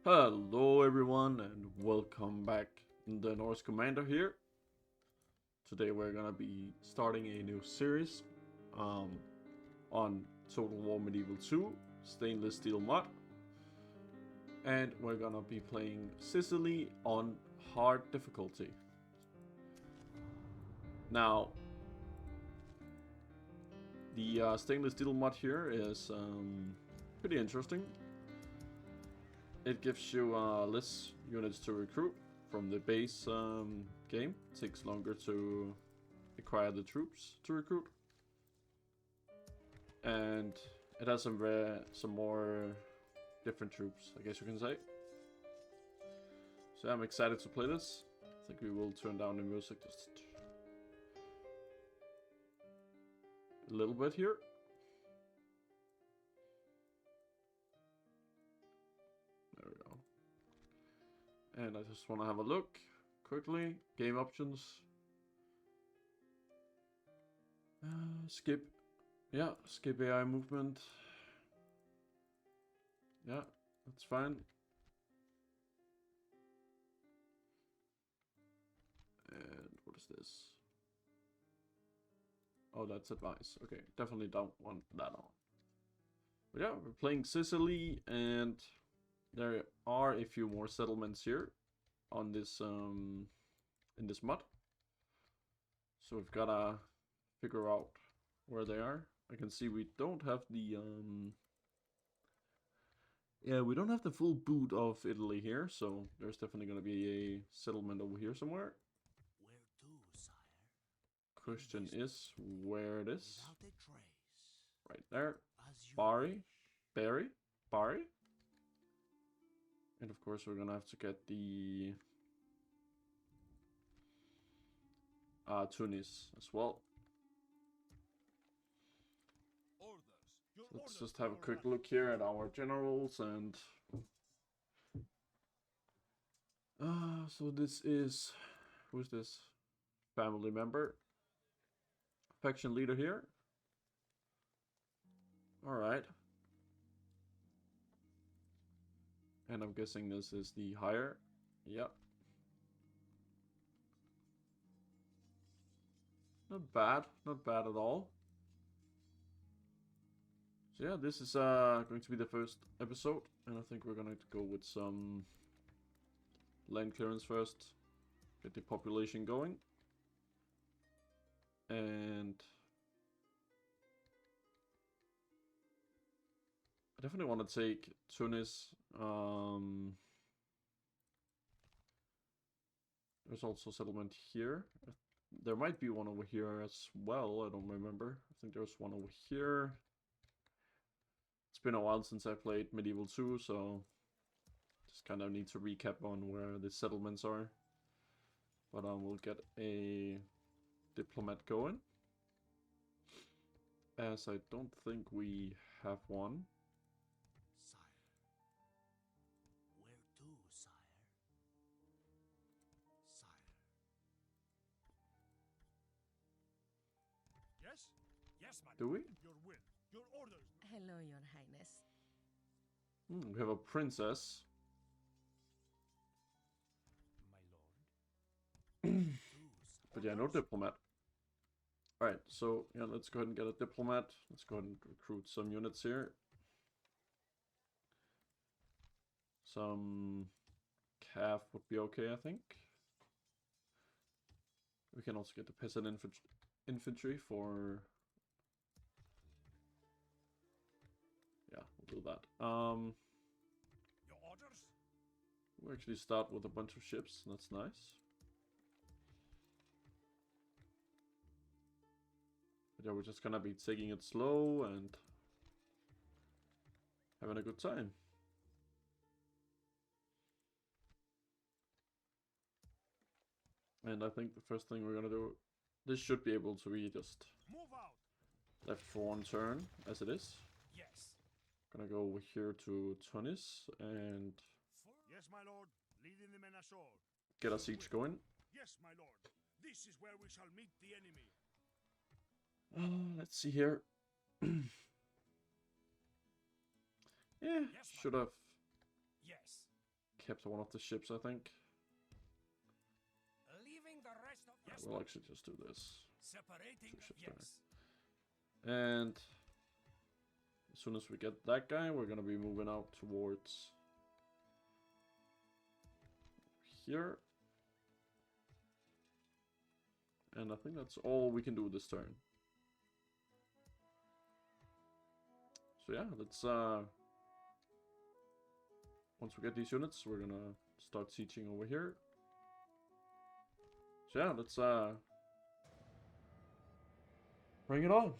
Hello everyone and welcome back. The Norse Commander here. Today we're gonna be starting a new series um, on Total War Medieval 2 Stainless Steel mod. And we're gonna be playing Sicily on hard difficulty. Now, the Stainless Steel mod here is pretty interesting. It gives you less units to recruit from the base game. It takes longer to acquire the troops to recruit. And it has some more different troops, I guess you can say. So I'm excited to play this. I think we will turn down the music just a little bit here. There we go. And I just want to have a look quickly. Game options. Skip. Yeah, skip AI movement. Yeah, that's fine. And what is this? Oh, that's advice. Okay, definitely don't want that on. But yeah, we're playing Sicily, and there are a few more settlements here on this in this mod. So we've gotta figure out where they are. I can see we don't have the we don't have the full boot of Italy here, so there's definitely gonna be a settlement over here somewhere. Where to, sire? Question is where it is. Without a trace. Right there. As you Bari. wish. Bari. And of course we're gonna have to get the Tunis as well. Let's just have a quick look here at our generals and so this is, who's this? Family member. Faction leader here. Alright. And I'm guessing this is the higher. Yep. Not bad at all. So yeah, this is going to be the first episode, and I think we're gonna go with some land clearance first, get the population going, and I definitely want to take Tunis. There's also settlement here. There might be one over here as well. I don't remember. I think there's one over here. It's been a while since I played Medieval 2, so just kind of need to recap on where the settlements are. But we'll get a diplomat going, as I don't think we have one. Sire. Where to, sire? Sire. Yes? Yes, madam. Do we? Your will. Your orders. Hello, Your Highness. We have a princess. My lord. But yeah, no diplomat. Alright, so yeah, let's go ahead and get a diplomat. Let's go ahead and recruit some units here. Some cav would be okay, I think. We can also get the peasant infantry for... Yeah, we'll do that. Your orders? We'll actually start with a bunch of ships. That's nice. But yeah, we're just gonna be taking it slow and having a good time. And I think the first thing we're gonna do, this should be able to be just Move out. left for one turn, as it is. Yes. Gonna go over here to Tunis and Yes, my lord. Leading the men ashore. get a siege going. Yes, my lord. This is where we shall meet the enemy. Let's see here. Yeah, Yes, should have. Yes. kept one of the ships, I think. Leaving the rest of yes, We'll actually just do this. separating 2 ships yes. there. And as soon as we get that guy, we're gonna be moving out towards here. And I think that's all we can do this turn. So yeah, let's once we get these units, we're gonna start sieging over here. So yeah, let's bring it on.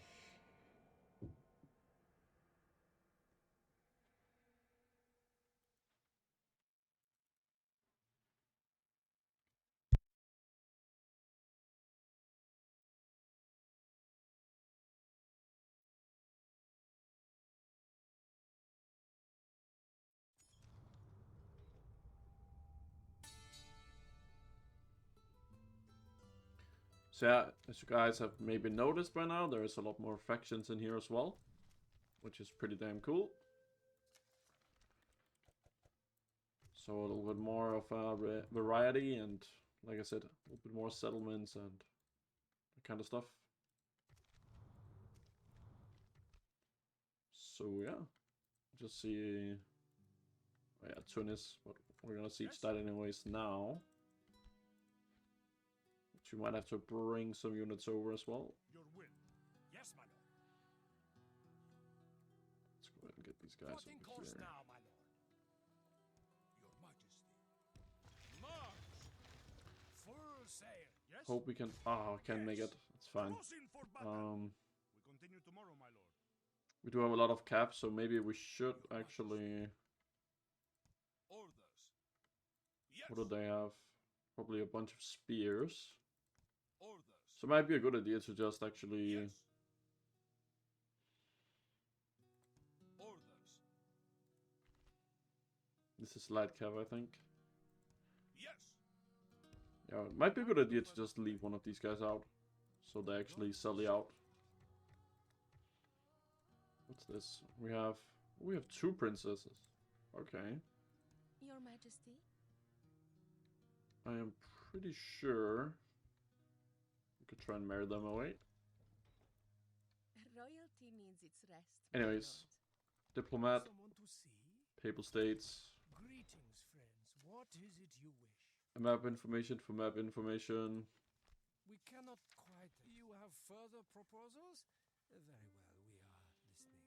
So yeah, as you guys have maybe noticed by now, there is a lot more factions in here as well, which is pretty damn cool. So a little bit more of a variety, and like I said, a little bit more settlements and that kind of stuff. So yeah, just see, oh yeah, Tunis, but we're gonna siege that anyways now. Which we might have to bring some units over as well. Your will. Yes, my lord. Let's go ahead and get these guys Plotting over course here. now, my lord. Your majesty. March. Full sail. Yes. Hope we can. Oh, I can't make it. It's fine. Crossing for battle. We continue tomorrow, my lord. We do have a lot of caps, so maybe we should actually. Orders. Yes. What do they have? Probably a bunch of spears. Orders. So it might be a good idea to just actually. Yes. Orders. This is light cav, I think. Yes. Yeah, it might be a good idea to just leave one of these guys out, so they actually sally out. What's this? We have 2 princesses. Okay. Your Majesty? I am pretty sure we could try and marry them away. Royalty needs its rest. Anyways, diplomat, Someone to see? papal states, Greetings, friends. What is it you wish? a map information for map information. We cannot quite. You have further proposals? Very well, we are listening.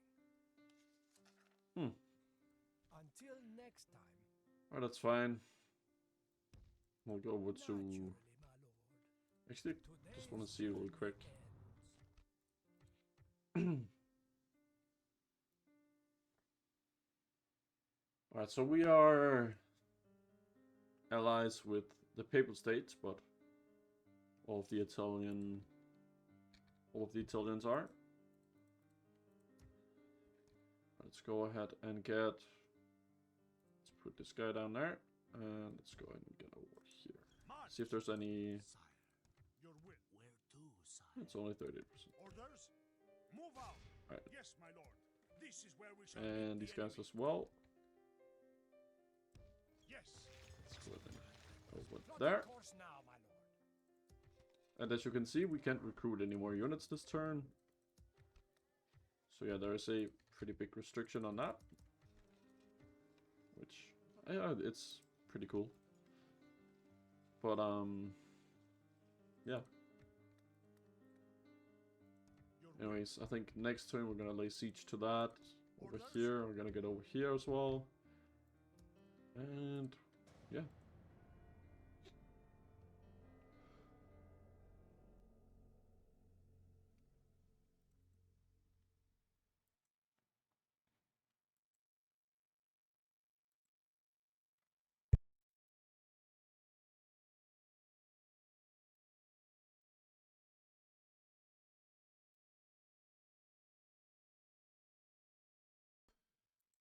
Until next time. Alright, that's fine. We'll go over to. Naturally, my lord. Actually, just want to see really quick. Ends. Alright, so we are allies with the Papal States, but all of the Italians are. Let's go ahead and get. Let's put this guy down there, and let's go ahead and get over here. March. See if there's any. Sire, Your will. where to, sire? It's only 38%. Orders? Move out. Alright. Yes, my lord. This is where we shall And meet these the guys enemy. as well. Yes. Let's go ahead and over Plotting there. course now, my lord. And as you can see, we can't recruit any more units this turn. So yeah, there is a pretty big restriction on that. Which, yeah, it's pretty cool. But, yeah. Your will. Anyways, I think next turn we're gonna lay siege to that. Over Orders? here, we're gonna get over here as well. And, yeah.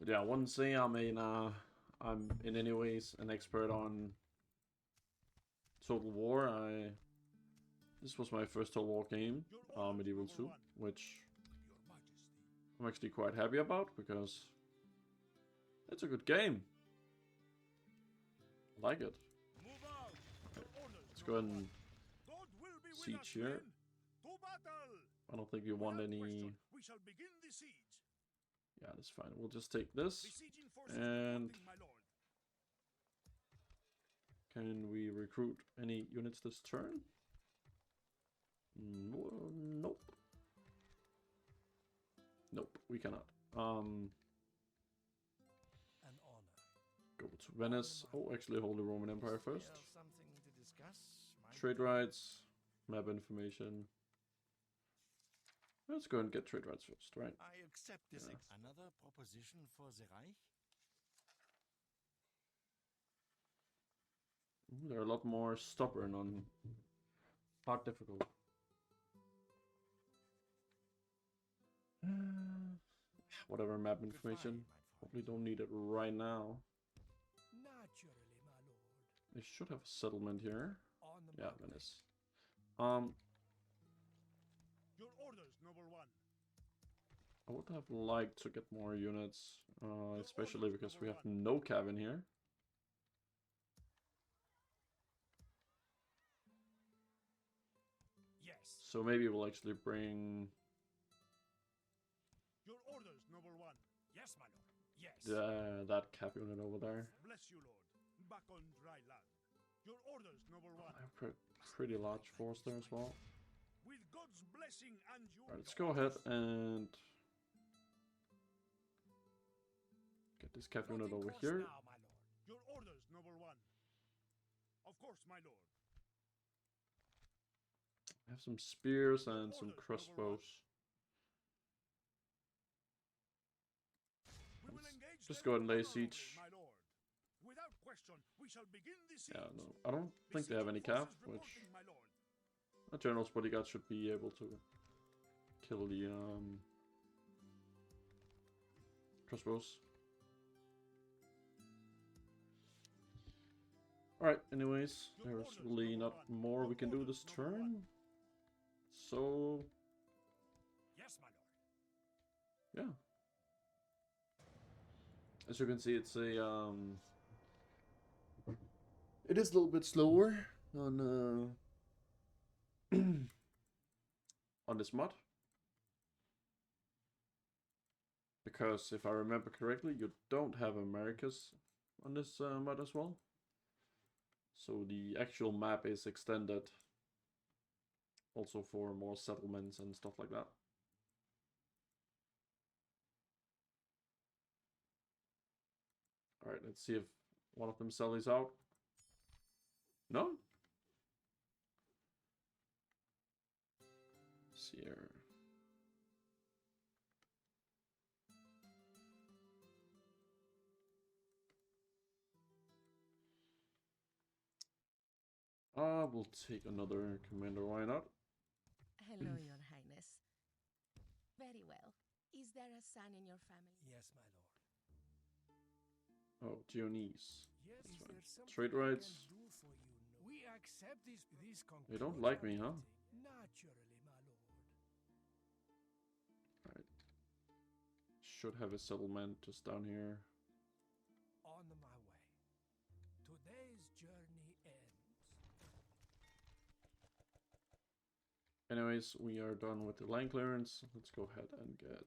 But yeah, I wouldn't say I'm in any ways an expert on Total War. This was my first Total War game, Your orders, Medieval number 2, one. which Your majesty. I'm actually quite happy about because it's a good game. Like it. Move out. Your orders, Let's go ahead and God will be with siege us, here. men. To battle. I don't think we want Without any. question, we shall begin the siege. Yeah, that's fine. We'll just take this. Besieging forces And reporting, my lord. can we recruit any units this turn? No, nope. Nope, we cannot. An honor. Go to Venice. Oh, actually, Holy Roman Empire first. Something to discuss, Trade rights, map information. Let's go and get trade rights first, right? I accept this. Yeah. Another proposition for the Reich? Ooh, they're a lot more stubborn on hard difficult. Whatever map information. Probably don't need it right now. Naturally, my lord. They should have a settlement here. On the Yeah, mountain. Venice. Your orders, noble one. I would have liked to get more units, especially because we have no cabin here. Yes. So maybe we'll actually bring Your orders, noble one. Yes, my lord. Yes. that cap unit over there. Bless you, lord. Back on dry land. Your orders, noble one. I have a pretty large force there as well. With God's blessing and your Alright, let's go ahead and get this cap unit Plotting over course here. Now, my lord. Your orders, noble one. Of course, my lord. I have some spears and some crossbows. We will engage Just them go ahead and lay honorably, siege. my lord. Without question, we shall begin the siege. Yeah, no, I don't think they have any Besieging cap, forces which reporting, my lord. a general's bodyguard should be able to kill the crossbows. Alright, anyways, there's really not more we can do this turn. So, Yes, my lord. yeah. As you can see, it's a it is a little bit slower on on this mod. Because if I remember correctly, you don't have Americas on this mod as well. So the actual map is extended also for more settlements and stuff like that. Alright, let's see if one of them sallies out. No? Let's see here. We'll take another commander, why not? Hello, Your Highness. Very well. Is there a son in your family? Yes, my lord. Oh, Dionys. Yes, That's is fine. there something Trade I can rights. do for you? We accept this. They don't like me, huh? Naturally, my lord. Alright. Should have a settlement just down here. On my way. Today's journey ends. Anyways, we are done with the land clearance. Let's go ahead and get...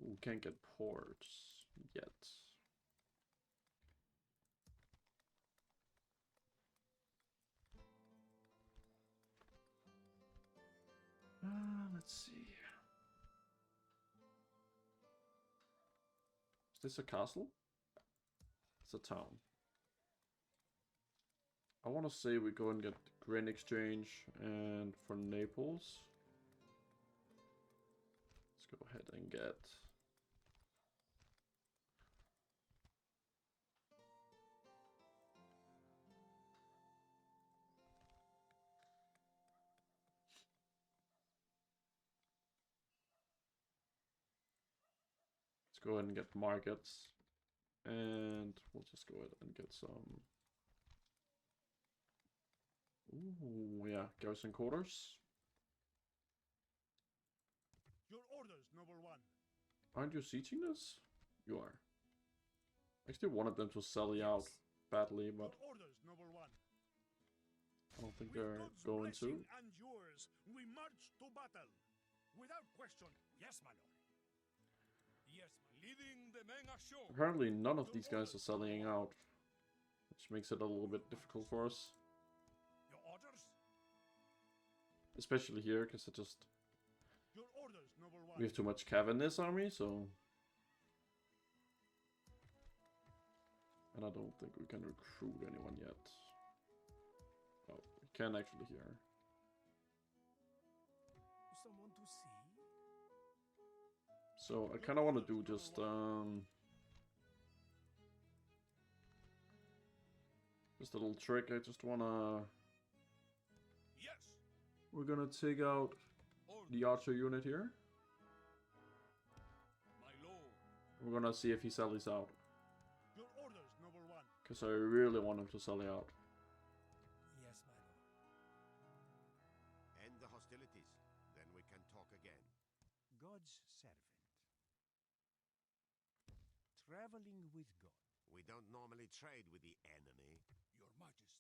We can't get ports yet. Let's see. Is this a castle? It's a town. I want to say we go and get grain exchange and for Naples. Let's go ahead and get... Let's go ahead and get markets. And we'll just go ahead and get some... Ooh, yeah, garrison quarters. Your orders, noble one. Aren't you sieging this? You are. I actually wanted them to sally out badly, but Your orders, noble one. I don't think With they're God's going to. blessing and yours, we march to battle. Without question. Yes, my lord. Yes, leading the men ashore. Apparently none of these guys are sallying out, which makes it a little bit difficult for us. Your orders? Especially here, because Your orders, noble one. we have too much cav in this army, so... And I don't think we can recruit anyone yet. Oh, we can actually here. Someone to see? So I kind of want to do just a little trick. I just want to... Yes. We're gonna take out the archer unit here. My lord. We're gonna see if he sallies out. Your orders, noble one. Because I really want him to sally out. Yes, my lord. End the hostilities, then we can talk again. God's servant. Traveling with God. We don't normally trade with the enemy. Your majesty.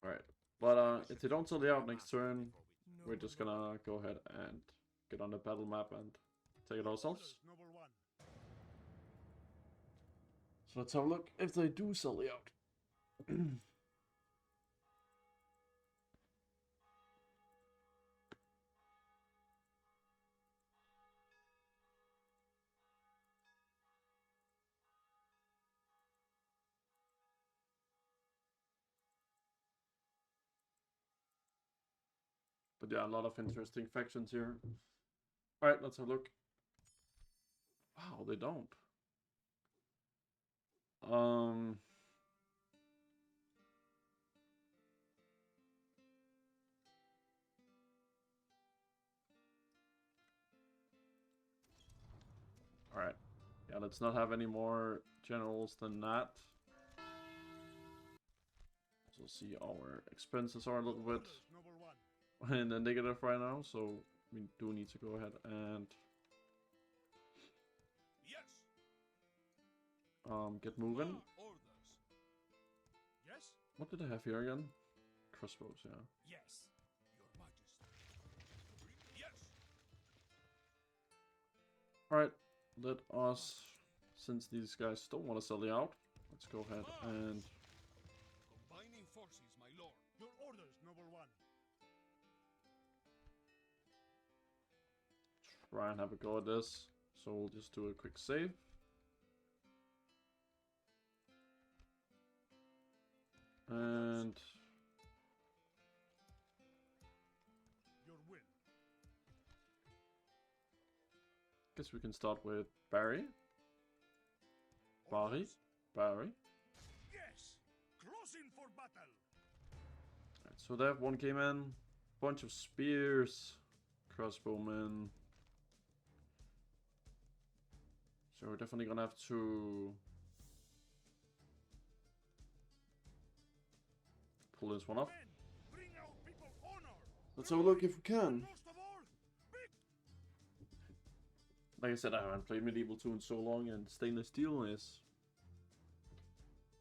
Alright. But if they don't sally out next turn, No, we're just gonna go ahead and get on the battle map and take it ourselves. Orders, noble one. So let's have a look if they do sally out. But yeah, a lot of interesting factions here. Alright, let's have a look. Wow, they don't. Alright. Yeah, let's not have any more generals than that. So see our expenses are a little bit Orders, noble one. in the negative right now, so we do need to go ahead and Yes. get moving. Orders. Yes. What did I have here again? Crossbows, yeah. Yes, your majesty. Yes. Alright, let us, since these guys don't want to sell the out, let's go ahead and Combining forces, my lord. Your orders, noble one. try and have a go at this. So we'll just do a quick save. And Your will. guess we can start with Bari. Bari. Orders. Bari. Yes. Closing for battle. Right, so they have one came in. Bunch of spears. Crossbowmen. So we're definitely gonna have to pull this one off. Men, bring our people honor. Let's have a look if we can. Most of all, big Like I said, I haven't played Medieval 2 in so long, and stainless steel is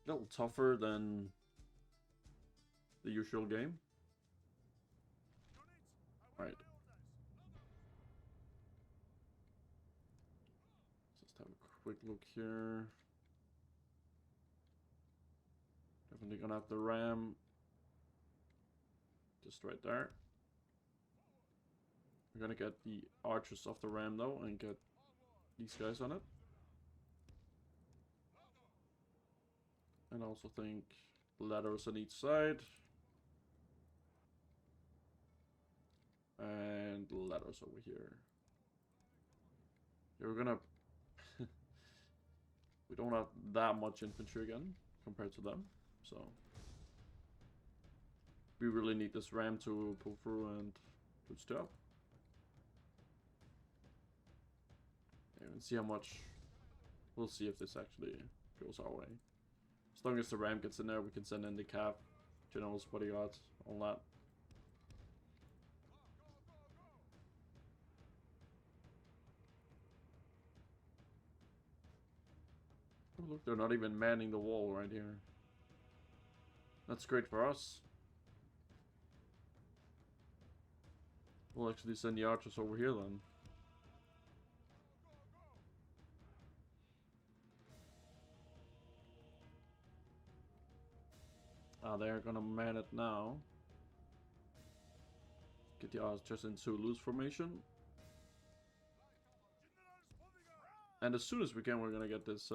a little tougher than the usual game. units. Right. Just have a quick look here. Definitely gonna have the ram just right there. We're gonna get the archers off the ram though and get these guys on it. And I also think ladders on each side. And ladders over here. Yeah, we're gonna... we don't have that much infantry again compared to them, so... we really need this ram to pull through and do its job. And see how much... we'll see if this actually goes our way. As long as the ram gets in there, we can send in the cap, generals, bodyguards, all that. Look, they're not even manning the wall right here. That's great for us. We'll actually send the archers over here then. Ah, they're gonna man it now. Get the archers into loose formation. And as soon as we can, we're gonna get this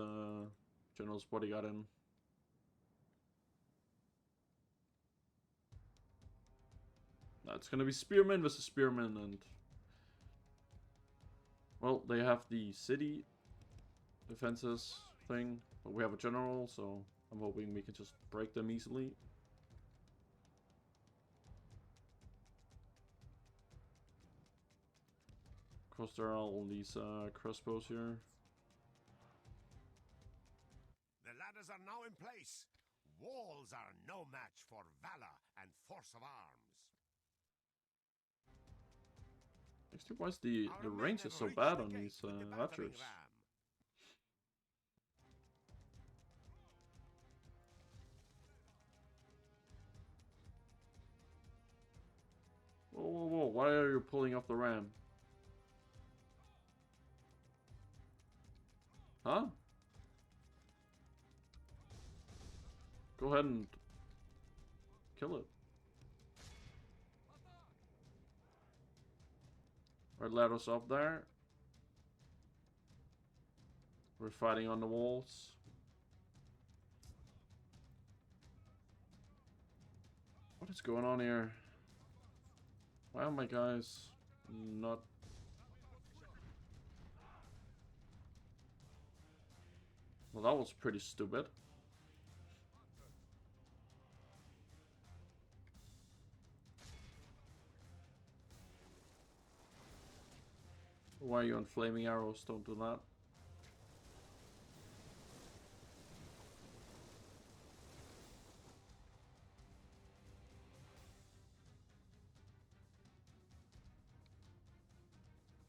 general's bodyguard in. Now it's gonna be spearmen versus spearmen, and well, they have the city defenses thing, but we have a general, so I'm hoping we can just break them easily. Of course, there are all these crossbows here. The ladders are now in place. Walls are no match for valor and force of arms. Actually, why is the Our men range have is so reached bad the on gate these with the battering archers? ram. Whoa, whoa, whoa, why are you pulling off the ram? Huh? Go ahead and kill it. Right, let us up there. We're fighting on the walls. What is going on here? Why are my guys not... Well, that was pretty stupid. Why are you on flaming arrows? Don't do that.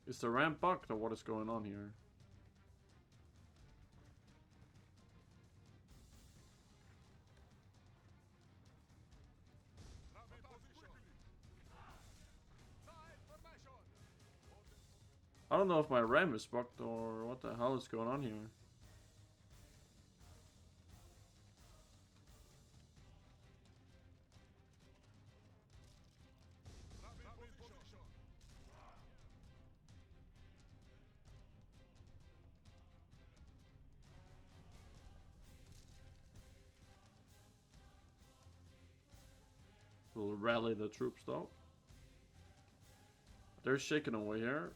Is the ramp bugged or what is going on here? I don't know if my ram is bugged or what the hell is going on here. We'll rally the troops though. They're shaking away here.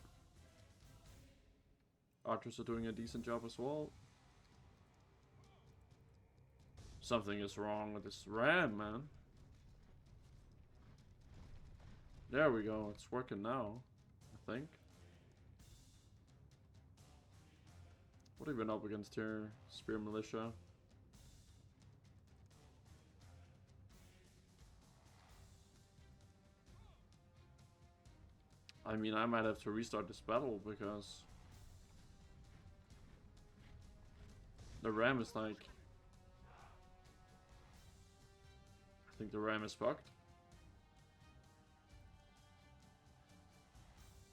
Archers are doing a decent job as well. Something is wrong with this ram, man. There we go. It's working now, I think. What have we been up against here? Spear militia. I mean, I might have to restart this battle because the ram is like... I think the ram is bugged.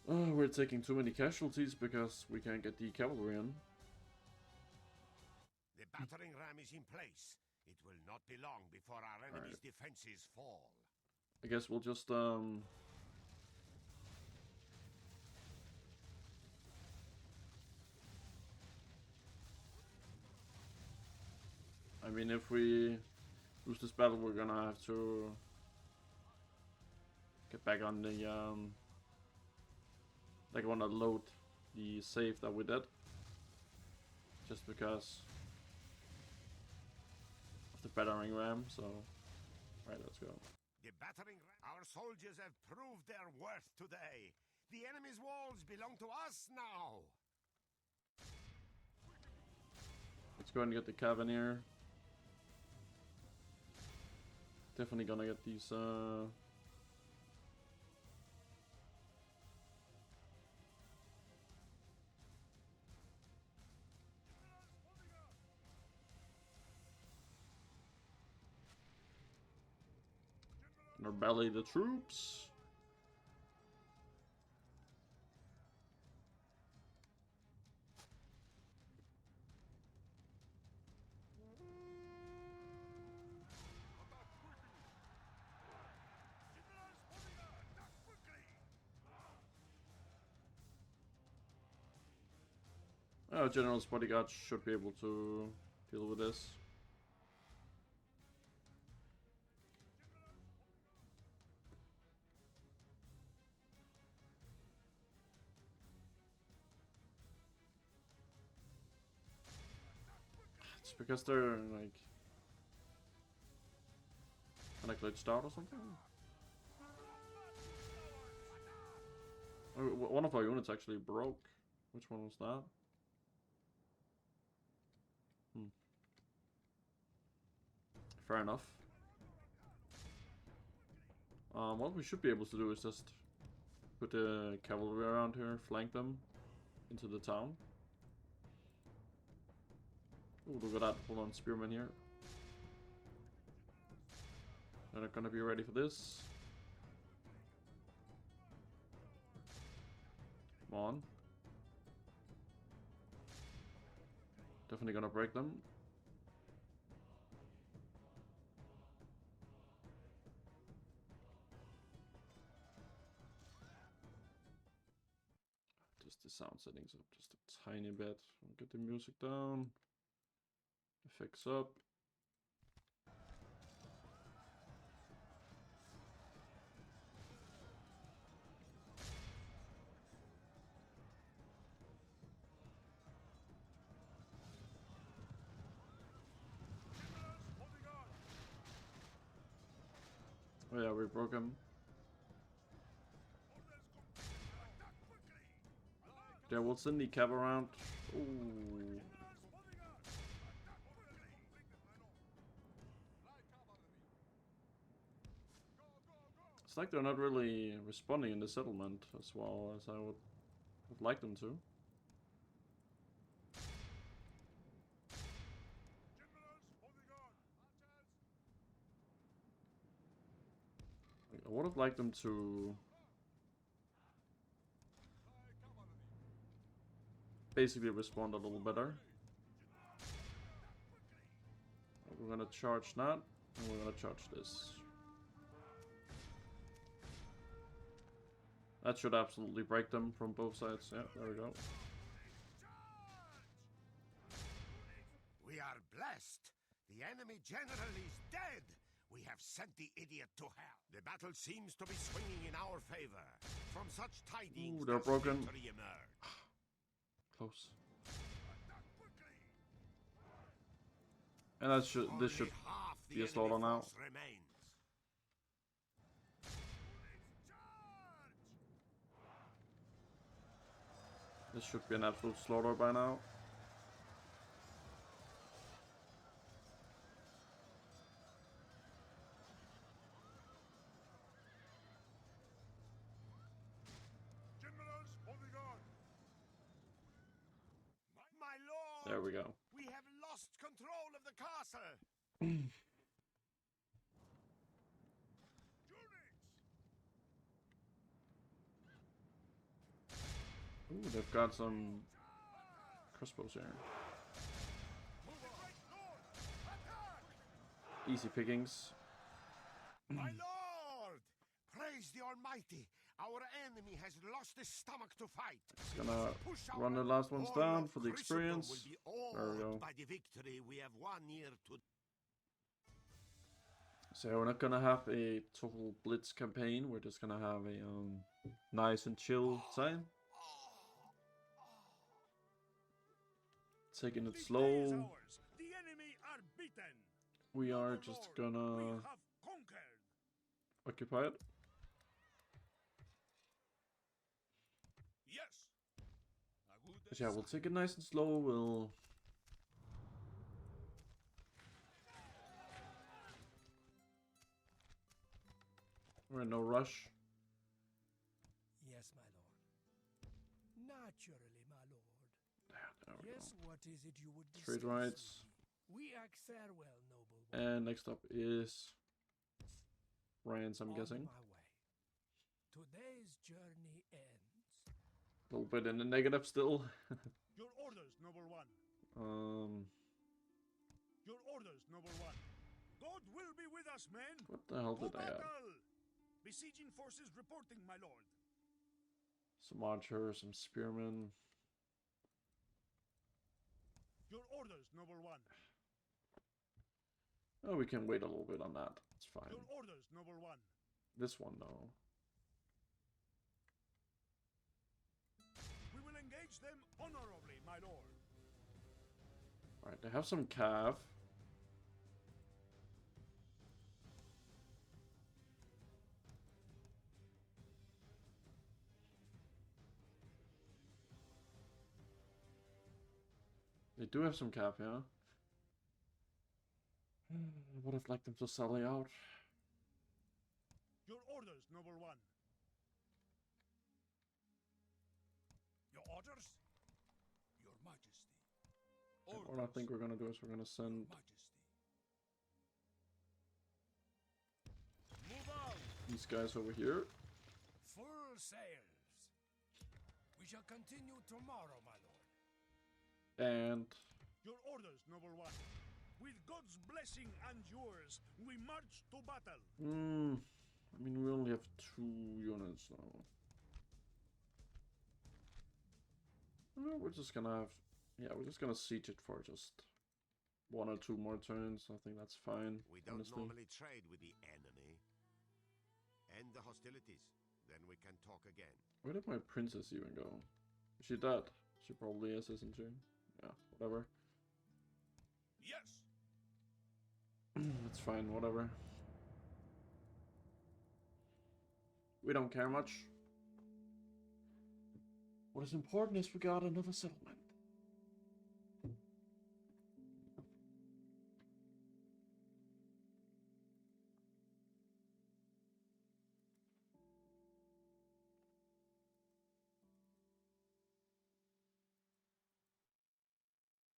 Oh, we're taking too many casualties because we can't get the cavalry in. The battering ram is in place. It will not be long before our enemy's defenses fall. I guess we'll just I mean, if we lose this battle, we're gonna have to get back on the like I wanna load the save that we did, just because of the battering ram. So, right, let's go. The battering ram. Our soldiers have proved their worth today. The enemy's walls belong to us now. Let's go ahead and get the Cavalier. Definitely gonna get these Gonna rally the troops. General's bodyguard should be able to deal with this. It's because they're like kind of glitched out or something. Oh, one of our units actually broke. Which one was that? Fair enough. What we should be able to do is just put the cavalry around here, flank them into the town. Ooh, look at that. Hold on, spearmen here. They're not gonna be ready for this. Come on. Definitely gonna break them. Just the sound settings up just a tiny bit. Get the music down. Effects up. Oh yeah, we broke him. Yeah, we'll send the cav around. Ooh. It's like they're not really responding in the settlement as well as I would like them to. I would have liked them to basically respond a little better. We're gonna charge that, and we're gonna charge this. That should absolutely break them from both sides. Yeah, there we go. We are blessed. The enemy general is dead. We have sent the idiot to hell. The battle seems to be swinging in our favor. From such tidings, they're broken. victory emerged. Close. And this should be a slaughter now. Remains. This should be an absolute slaughter by now. My lord, There we go. we have lost control of the castle. Ooh, they've got some crossbows here. Easy pickings. My lord, praise the Almighty. Our enemy has lost his stomach to fight. It's gonna run the last ones down for the experience. There we go. By the victory we have won here to. So we're not gonna have a total blitz campaign. We're just gonna have a nice and chill time. Taking it slow. The enemy are beaten. We are just gonna We have conquered. occupy it. Yes. A good But yeah, we'll take it nice and slow. We're in no rush. Yes, my lord. Naturally, my lord. There we Yes, what is it you would Trade discuss rights. with me? We act farewell, noble boy. And next up is France, I'm On guessing. my way. Today's journey ends. A little bit in the negative still. Your orders, noble one. Your orders, noble one. God will be with us, men. What the hell To did I have? battle! Besieging forces reporting, my lord. Some archers, some spearmen. Your orders, noble one. Oh, we can wait a little bit on that. It's fine. Your orders, noble one. This one, no. We will engage them honorably, my lord. Alright, they have some cav. They do have some cav, yeah. I would have liked them to sally out. Your orders, noble one. Your orders? Your Majesty. What I think we're gonna do is we're gonna send Majesty. Move out! these guys over here. Full sails. We shall continue tomorrow, my lord. And Your orders, noble one. With God's blessing and yours, we march to battle. I mean, we only have 2 units now. We're just gonna have, yeah, we're just gonna siege it for just 1 or 2 more turns. I think that's fine. We don't honestly. normally trade with the enemy. End the hostilities, then we can talk again. Where did my princess even go? Is she dead? She probably is, isn't she? Yeah, whatever. Yes. It's fine, whatever. We don't care much. What is important is we got another settlement.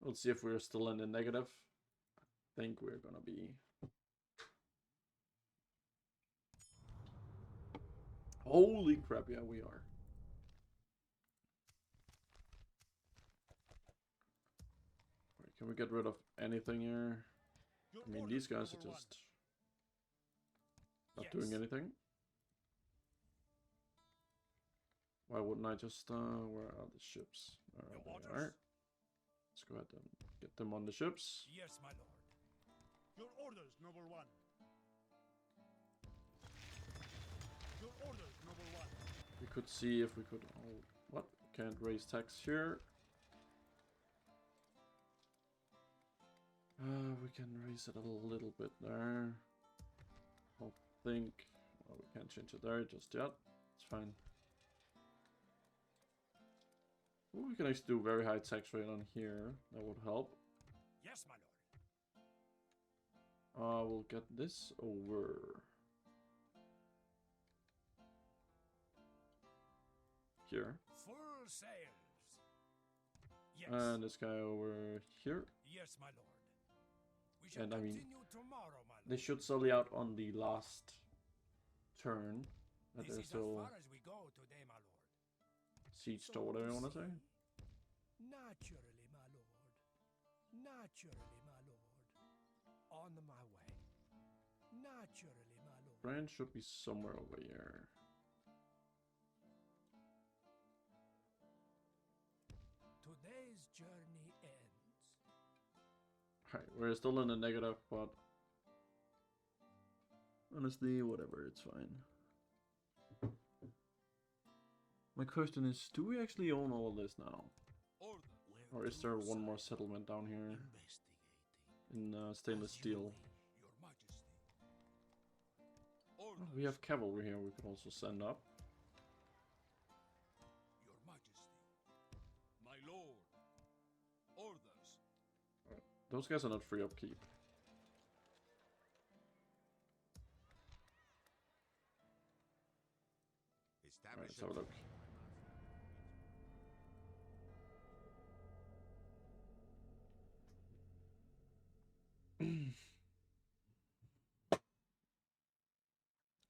Let's see if we're still in the negative. I think we're gonna be. Holy crap, yeah, we are. Alright, can we get rid of anything here? Your I mean, orders, these guys are noble one. just not doing anything. Why wouldn't I just, where are the ships? There Your they orders? are. Let's go ahead and get them on the ships. Yes, my lord. Your orders, noble one. Your orders, noble one. We could see if we could, oh, what? Can't raise tax here. We can raise it a little bit there. I don't think, well, we can't change it there just yet. It's fine. Ooh, we can actually do very high tax rate on here. That would help. Yes, my lord. We'll get this over here. Full sails. Yes. And this guy over here. Yes, my lord. We shall And I mean, continue tomorrow, my lord. they should sally out on the last turn. That This they're is still as far as we go today, my lord. sieged or whatever you want to say. Naturally, my lord. Naturally, my lord. On my way. Naturally, my lord. France should be somewhere over here. Today's journey ends. Alright, we're still in the negative, but honestly, whatever, it's fine. My question is, do we actually own all of this now? Or is there one more settlement down here in stainless steel? Your Majesty. Oh, we have cavalry here we could also send up. Your Majesty. My lord. Orders. Those guys are not free upkeep. Alright, let's have a look.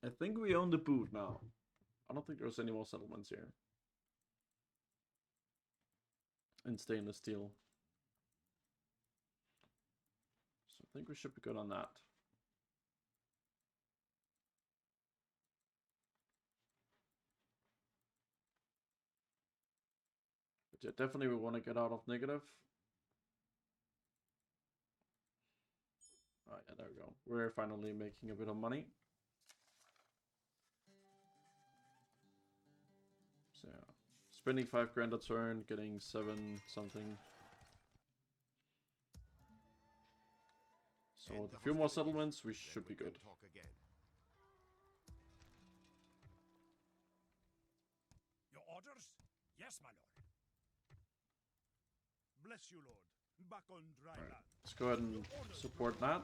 I think we own the boot now. I don't think there's any more settlements here. In stainless steel. So I think we should be good on that. But yeah, definitely we want to get out of negative. Oh yeah, there we go. We're finally making a bit of money. So yeah, spending 5 grand a turn, getting 7 something. So with a few more settlements, we should be good. Your orders? Yes, my lord. Bless you, lord. Back on dry Alright, land. let's go ahead and support that.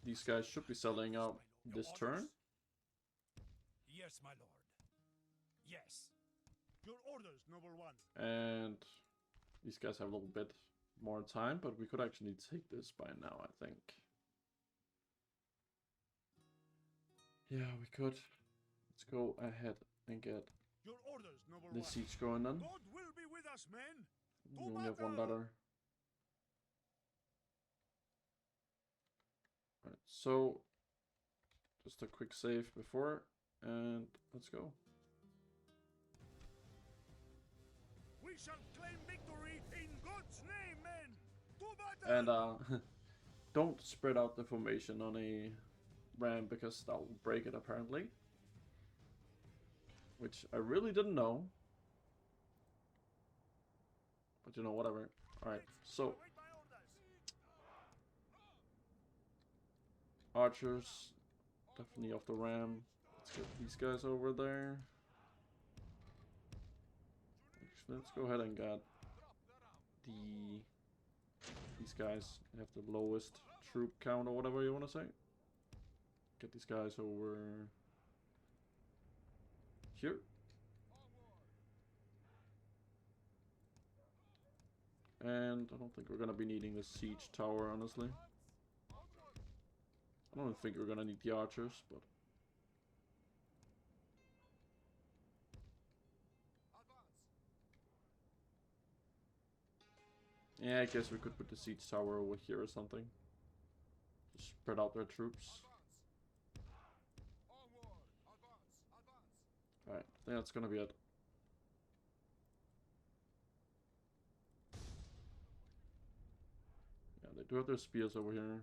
These guys should be selling out this turn. Yes, my lord. Yes. Your orders, noble one. And these guys have a little bit more time, but we could actually take this by now, I think. Yeah, we could. Let's go ahead and get Your orders, noble the one. siege going then. God will be with us, men. We only have 1 letter. Alright, so just a quick save before, and let's go. We shall claim victory in God's name, men. To battle. And don't spread out the formation on a ram because that will break it apparently. Which I really didn't know. But you know, whatever. Alright, so Await my orders. archers, definitely off the ram. Let's get these guys over there. Actually, let's go ahead and get these guys have the lowest troop count or whatever you want to say. Get these guys over here. And I don't think we're gonna be needing the siege tower, honestly. I don't think we're gonna need the archers, but yeah, I guess we could put the siege tower over here or something. Just spread out their troops. Alright, I think that's gonna be it. Yeah, they do have their spears over here.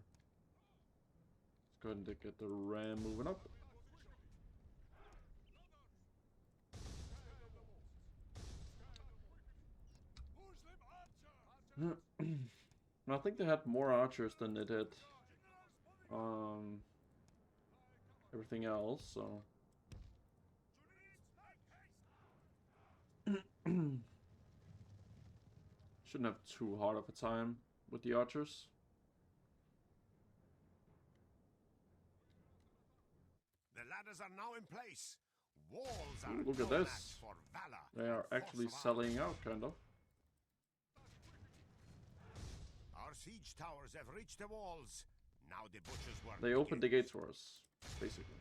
Let's go ahead and get the ram moving up. I think they had more archers than they did everything else, so shouldn't have too hard of a time with the archers. The ladders are now in place. Walls are Ooh, look at no this. match for valor. They are actually selling out, kind of. Our siege towers have reached the walls. Now the butcher's work. They opened the begins. gates for us, basically.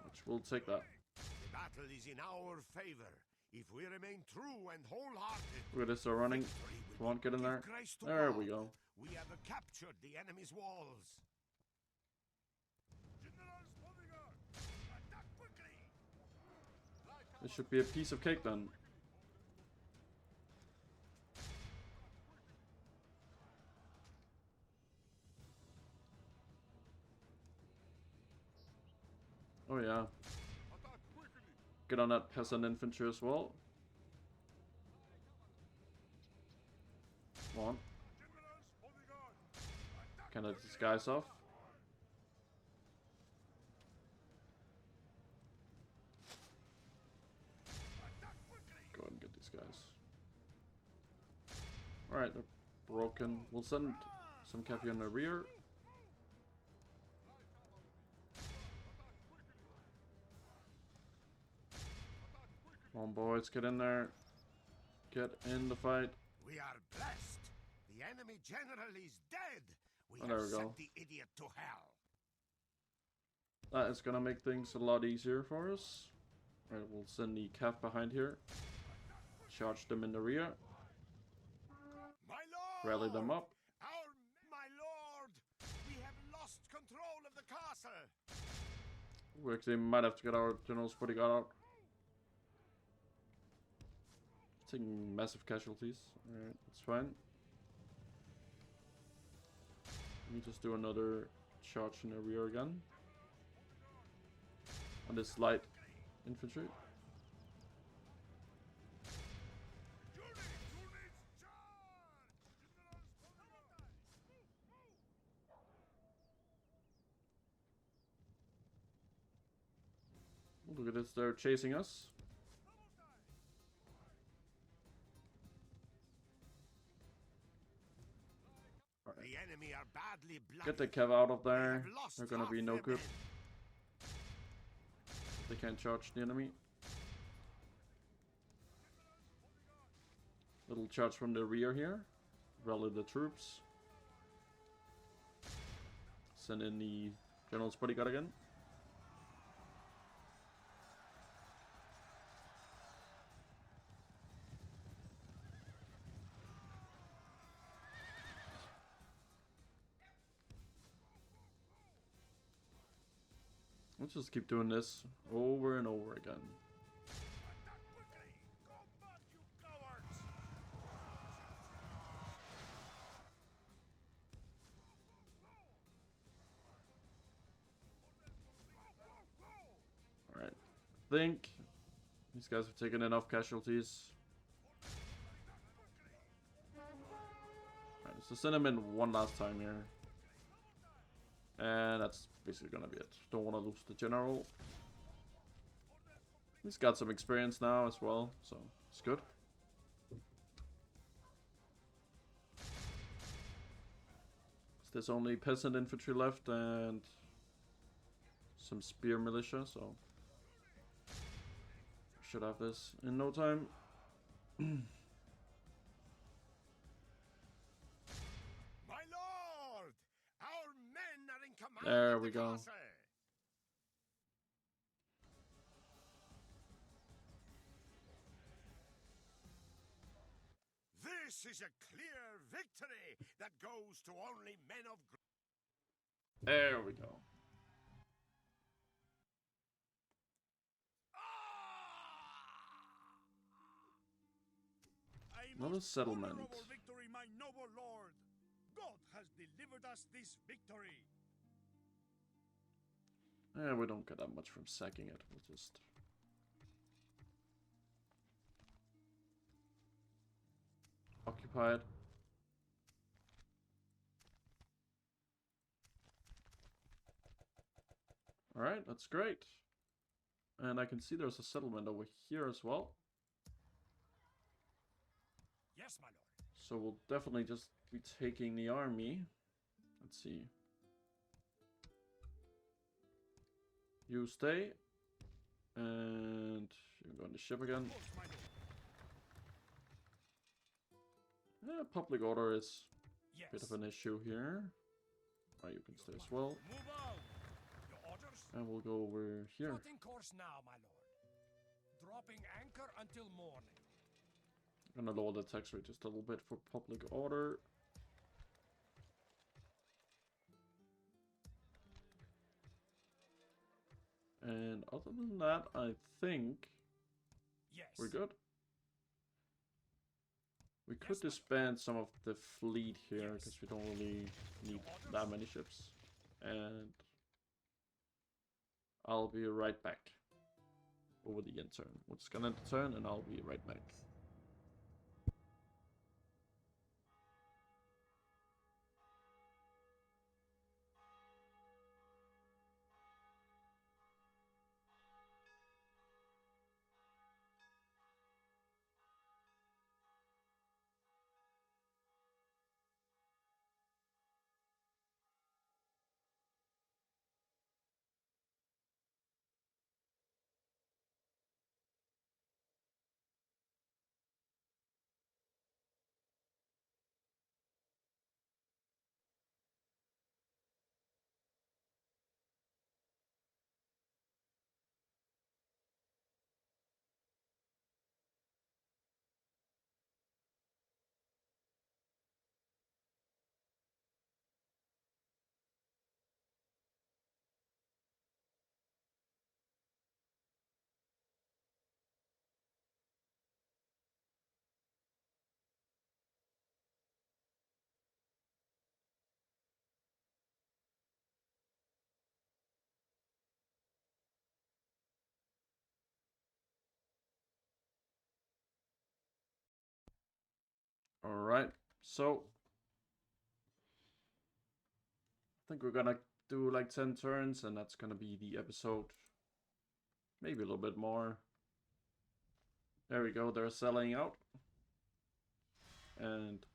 Which we'll take that. The battle is in our favor. If we remain true and wholehearted, Look at this, they're running. victory will Come on, get in give there. grace to There God. we go. We have captured the enemy's walls. Attack quickly. This should be a piece of cake then. Oh yeah. Get on that peasant infantry as well. Come on. Kind of disguise off. Go ahead and get these guys. Alright, they're broken. We'll send some cavalry on the rear. Come on, boys, get in there. Get in the fight. We are blessed. The enemy general is dead. We Oh, there have we go. sent the idiot to hell. That is gonna make things a lot easier for us. Alright, we'll send the calf behind here. Charge them in the rear. My lord! Rally them up. My lord! We have lost control of the castle! We actually might have to get our general's bodyguard out. Taking massive casualties. Alright, that's fine. Let me just do another charge in the rear again. On this light infantry. Look at this, they're chasing us. Right. The enemy are badly blooded. Get the cav out of They there. have lost They're gonna be half no their good. men. They can't charge the enemy. Little charge from the rear here. Rally the troops. Send in the general's bodyguard again. Let's just keep doing this over and over again. Attack quickly! Go back, you cowards! Alright. I think these guys have taken enough casualties. Alright, so send them in one last time here. And that's basically gonna be it. Don't want to lose the general. He's got some experience now as well, so it's good. There's only peasant infantry left and some spear militia, so should have this in no time. My lord! Our men are in command There of we the go. castle. This is a clear victory that goes to only men of There we go. Another most settlement. honorable victory, my noble lord. God has delivered us this victory. We don't get that much from sacking it. We'll just... occupy it. Alright, that's great. And I can see there's a settlement over here as well. Yes, my lord. So we'll definitely just be taking the army. Let's see. You stay. And you go on the ship again. Of course, my lord. Public order is Yes. a bit of an issue here. You can stay as well. Move on. Your orders? And we'll go over here. Plotting course now, my lord. Dropping anchor until morning. I'm gonna lower the tax rate just a little bit for public order. And other than that, I think Yes. we're good. We could Yes, ma'am. disband some of the fleet here Yes. because we don't really need orders? that many ships. And I'll be right back over the end turn. We're just gonna end the turn and I'll be right back. Alright, so I think we're gonna do like 10 turns, and that's gonna be the episode. Maybe a little bit more. There we go, they're selling out. And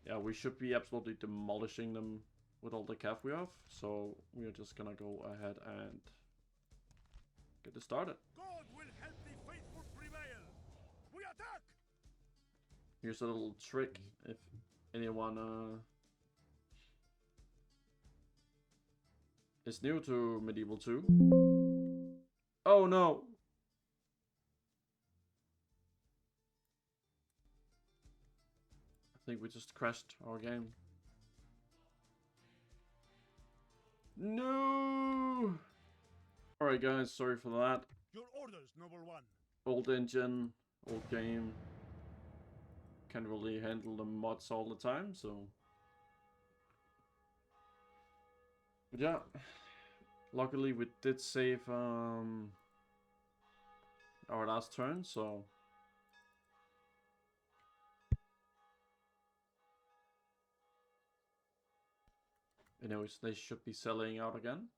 yeah, we should be absolutely demolishing them with all the cav we have. So we're just gonna go ahead and get this started. God will help the faithful prevail. We attack! Here's a little trick if anyone is new to Medieval 2. Oh no! I think we just crashed our game. No! Alright guys, sorry for that. Your orders, noble one. Old engine, old game. Can't really handle the mods all the time, so... But yeah, luckily we did save our last turn, so... Anyways, they should be selling out again.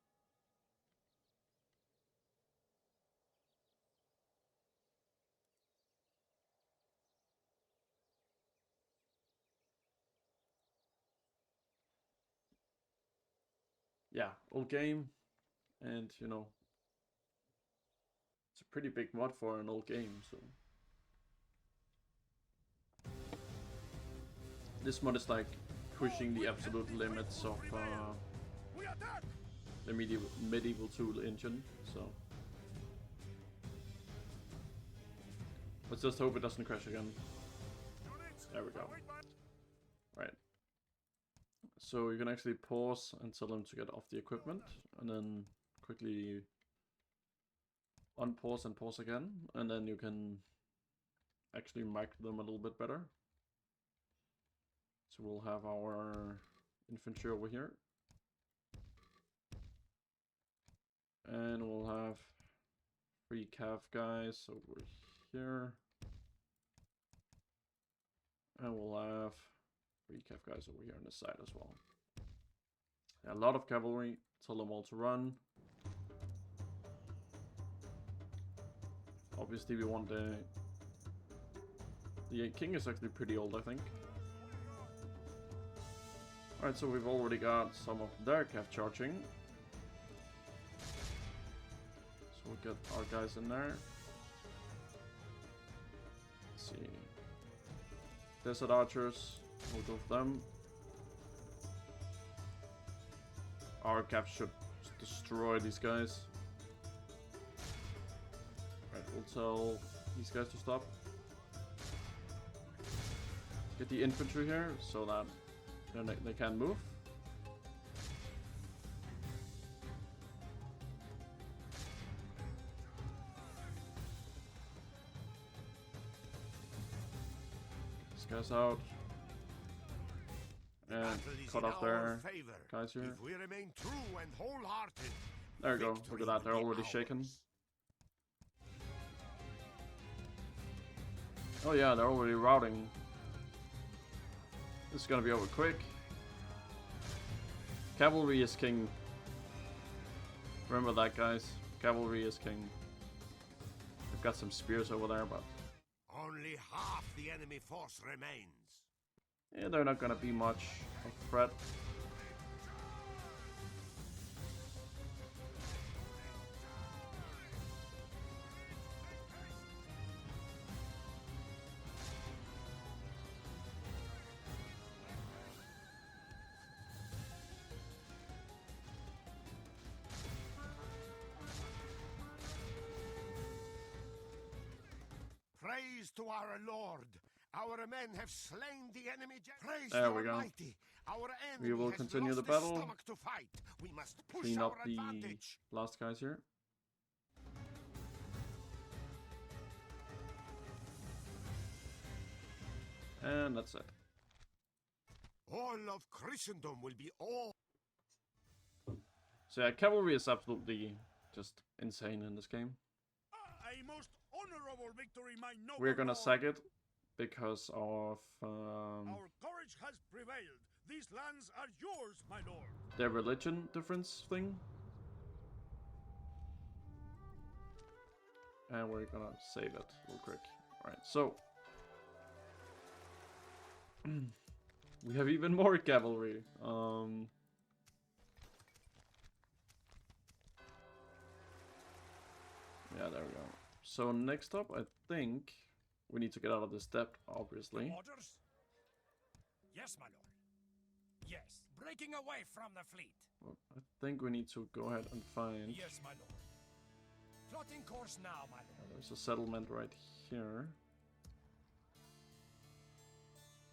Yeah, old game, and you know, it's a pretty big mod for an old game, so this mod is like pushing the absolute limits of We attack! the medieval 2 engine, so let's just hope it doesn't crash again. There we go. Right. So you can actually pause and tell them to get off the equipment, and then quickly unpause and pause again, and then you can actually mic them a little bit better. So we'll have our infantry over here, and we'll have 3 cav guys over here, and we'll have 3 cav guys over here on the side as well. Yeah, a lot of cavalry. Tell them all to run. Obviously we want the king is actually pretty old, I think. Alright, so we've already got some of their cav charging. So we'll get our guys in there. Let's see. Desert archers. We'll go for them. Our cav should destroy these guys. Right, we'll tell these guys to stop. Get the infantry here so that they can't move. These guys out. And cut off their guys here. If we remain true and wholehearted, there we go. Look at that. They're already shaken. Oh yeah, they're already routing. This is gonna be over quick. Cavalry is king. Remember that, guys. Cavalry is king. I've got some spears over there, but only half the enemy force remains. yeah, they're not gonna be much of a threat. Praise to our Lord. Our men have slain the enemy. Praise There the we go. Almighty. Our enemy We will has continue lost the his battle. stomach to fight. We must push Clean our up the advantage. last guys here. And that's it. All of Christendom will be all. So yeah, cavalry is absolutely just insane in this game. A most honorable victory, my noble we're gonna lord. sack it because of Our courage has prevailed. These lands are yours, my lord. their religion difference thing. And we're gonna save it real quick. Alright, so we have even more cavalry. Yeah, there we go. So next up, I think we need to get out of this debt, obviously. Orders? Yes, my lord. Yes. Breaking away from the fleet. Well, I think we need to go ahead and find... Yes, my lord. Plotting course now, my lord. There's a settlement right here.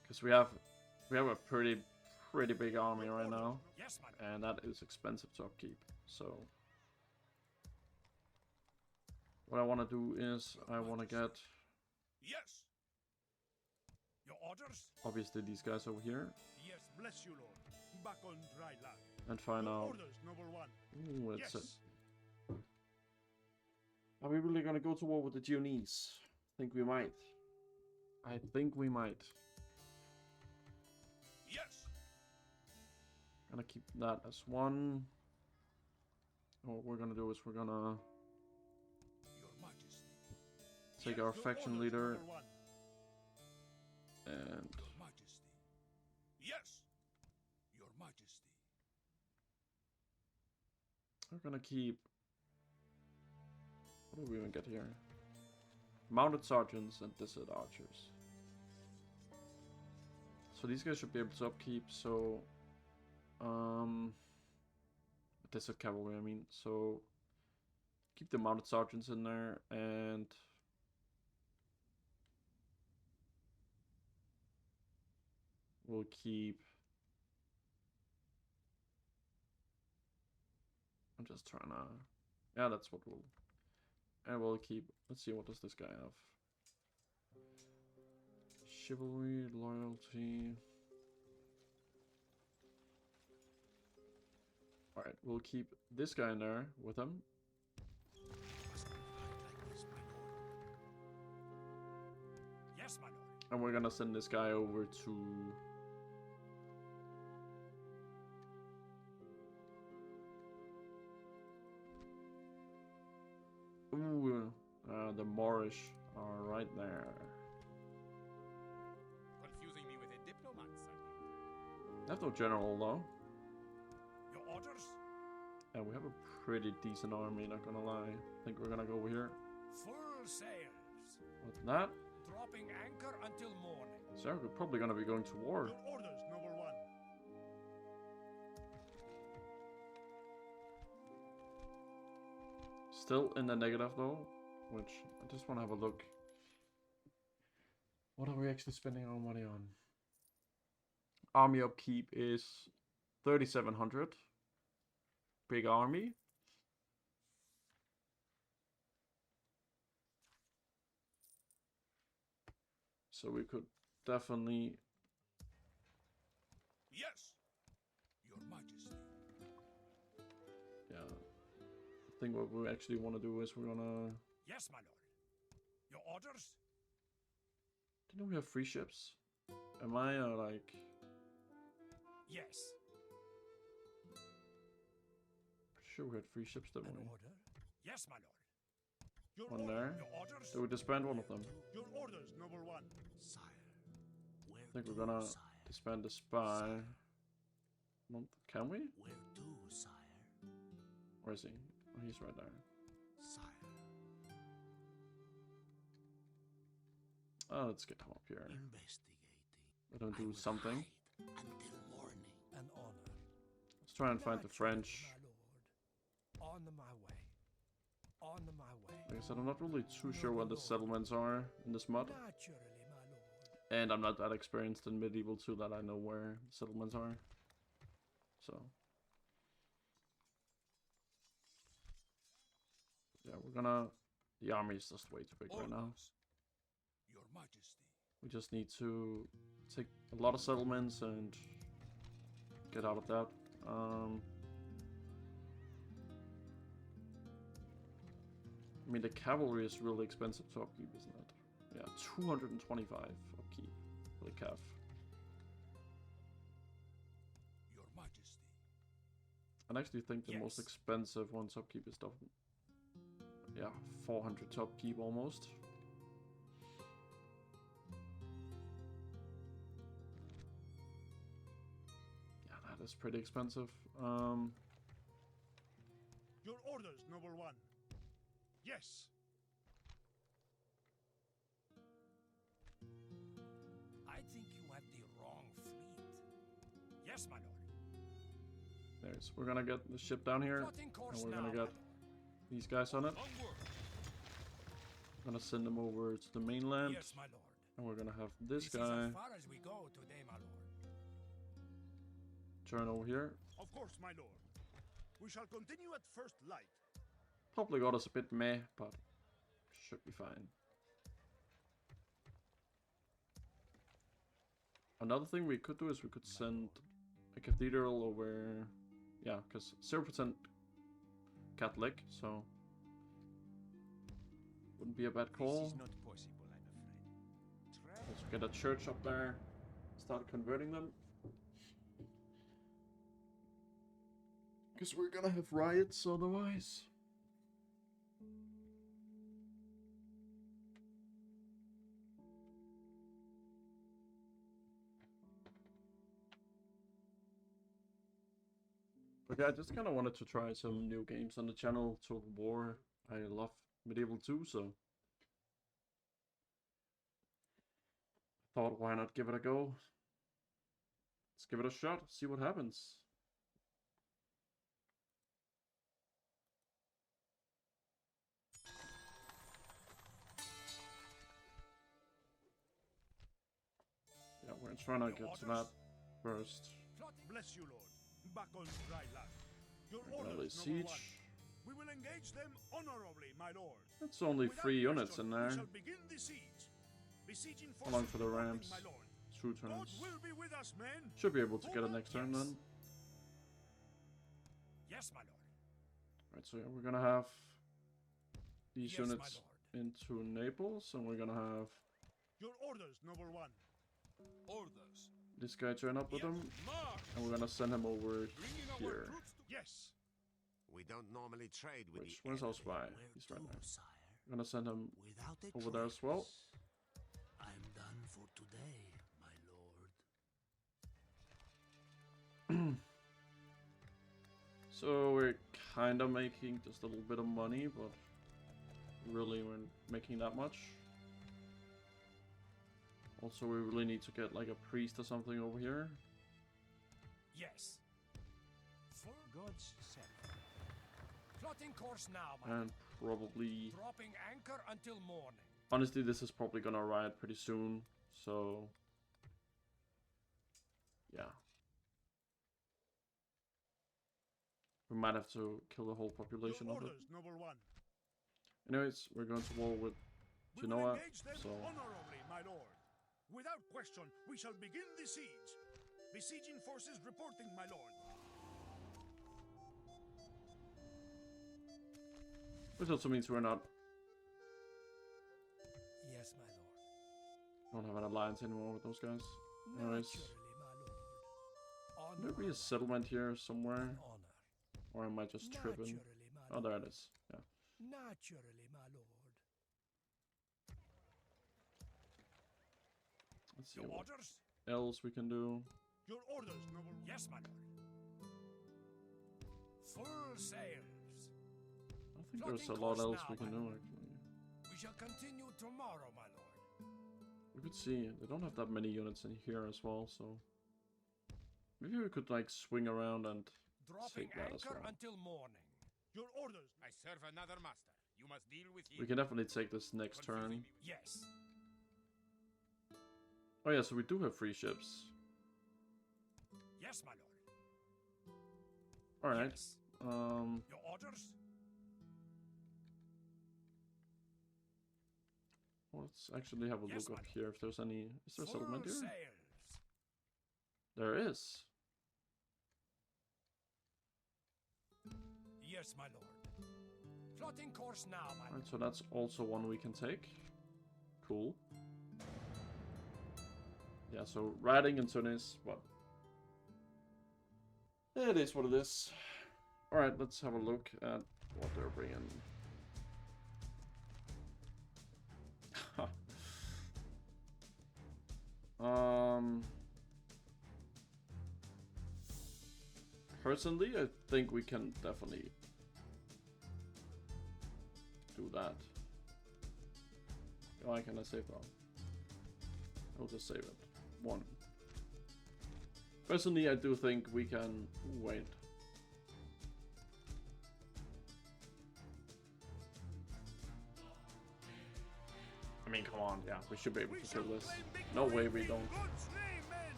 Because we have a pretty big army right now. Yes, my lord. And that is expensive to upkeep. So what I want to do is I want to get Yes. Your orders? obviously these guys over here Yes. Bless you, lord. Back on dry land. and find Your out. orders, noble one. Ooh, it's Yes. Are we really gonna go to war with the Genoese? I think we might. I think we might. Yes. Gonna keep that as one. And what we're gonna do is we're gonna Your majesty. take Yes, our your faction orders, leader noble one. and Your majesty. Yes. Your majesty. we're gonna keep. What do we even get here? Mounted sergeants and distant archers. So these guys should be able to upkeep. So, distant cavalry. I mean, so keep the mounted sergeants in there and. We'll keep. I'm just trying to. Yeah, that's what we'll. And we'll keep. Let's see, what does this guy have? Chivalry, loyalty. Alright, we'll keep this guy in there with him. Must we fight like this, my lord? Yes, my lord. And we're gonna send this guy over to. Ooh, the Moorish are right there. Confusing me with a diplomat, Sahib. They have no general though. Your orders? And we have a pretty decent army, not gonna lie. I think we're gonna go over here. Full sails. With that, Dropping anchor until morning. so we're probably gonna be going to war. Your orders, noble one. Still in the negative though, which I just want to have a look. What are we actually spending our money on? Army upkeep is 3,700. Big army. So we could definitely. Yes. Your majesty. Yeah. I think what we actually want to do is we're gonna. Yes, my lord. Your orders? Didn't we have free ships? Am I like? Yes. Pretty sure we had free ships, didn't An we? order? Yes, my lord. Your One orders. there. Your orders? Did we disband one of them? Your orders, noble one. Sire, where I think to, we're gonna sire? disband the spy. Can we? Where to, sire? Where is he? Oh, he's right there. Sire. Oh, let's get him up here. Investigating. Let him I do will something. hide until morning. An honor. Let's try and find the Naturally, French. my lord. On my way. On my way. Like I said, I'm not really too sure where the settlements are in this mod. Naturally, my lord. And I'm not that experienced in medieval 2 that I know where the settlements are. So. Yeah, we're gonna. The army is just way too big right now. Orders. Your majesty. We just need to take a lot of settlements and get out of that. I mean, the cavalry is really expensive to upkeep, isn't it? Yeah, 225 upkeep for the cav. Your Majesty. I actually think the most expensive one's upkeep is the, yeah, 400 to upkeep almost. Yeah, that is pretty expensive. Your orders, noble one. Yes. I think you have the wrong fleet. Yes, my lord. Anyways, we're gonna get the ship down here, Plotting course and we're now, gonna my get lord. these guys on it. Onward. Gonna send them over to the mainland, Yes, my lord. and we're gonna have this Is guy as far as we go today, my lord. turn over here. Of course, my lord. We shall continue at first light. Probably got us a bit meh, but should be fine. Another thing we could do is we could send a cathedral over, yeah, because 0% Catholic, so wouldn't be a bad call. This is not possible, I'm afraid. Let's get a church up there, start converting them. Because we're gonna have riots otherwise. But yeah, I just kind of wanted to try some new games on the channel. Total War. I love Medieval 2, so thought, why not give it a go? Let's give it a shot, see what happens. Yeah, we're trying to get to that first. Bless you, lord. Back on dry land. Your Early orders, noble one. siege. We will engage them honorably, my lord. It's only Without 3 units question, in we there. shall begin the siege. Besieging How long forces for the reporting, Rams? my lord. 2 God turns. will be with us, men. Should be able to get it next turn then. Yes, my lord. Right, so yeah, we're gonna have these Yes, my units into Naples, and we're gonna have Your orders, noble one. Orders. this guy join up with him, March. and we're gonna send him over Bringing our here. troops to Yes. We don't normally trade with Which, the where's our enemy. spy? He's right there. Sire. I'm gonna send him Without a over there as well. trace. I'm done for today, my lord. So we're kind of making just a little bit of money, but really we're making that much. Also, we really need to get like a priest or something over here. Yes. For God's sake. Plotting course now, my lord. And probably... Dropping anchor until morning. Honestly, this is probably gonna riot pretty soon, so... yeah. We might have to kill the whole population Your of it. orders, noble one. Anyways, we're going to war with We will Genoa, engage them so... honorably, my lord. Without question, we shall begin the siege. Besieging forces reporting, my lord. Which also means we're not... Yes, my lord. don't have an alliance anymore with those guys. Anyways, Naturally, my lord. there Honor be a settlement here somewhere, and honor. or am I just tripping? Naturally, my Oh, lord. there it is. Yeah. Naturally, my lord. Let's see Your what orders? else we can do. Your orders, noble. Yes, my lord. Full sails. I think there's a lot else we can do actually. We shall continue tomorrow, my lord. We could see, they don't have that many units in here as well, so... maybe we could like swing around and Dropping take that as anchor well. until morning. Your orders. I serve another master. You must deal with him. We can definitely take this next turn. Yes. Oh yeah, so we do have 3 ships. Yes, my lord. Alright, Yes. Your orders? let's actually have a Yes, look my up lord. here if there's any... is there a Full settlement here? sails. There is. Yes, my lord. Plotting course now, my Alright, so that's also one we can take. Cool. Yeah, so riding in Tunis, but it is what it is. Alright, let's have a look at what they're bringing. Personally, I think we can definitely do that. Why can I save that? I'll just save it. 1. Personally, I do think we can wait. I mean, come on, yeah, we should be able to kill this. No way we don't. God's name, men!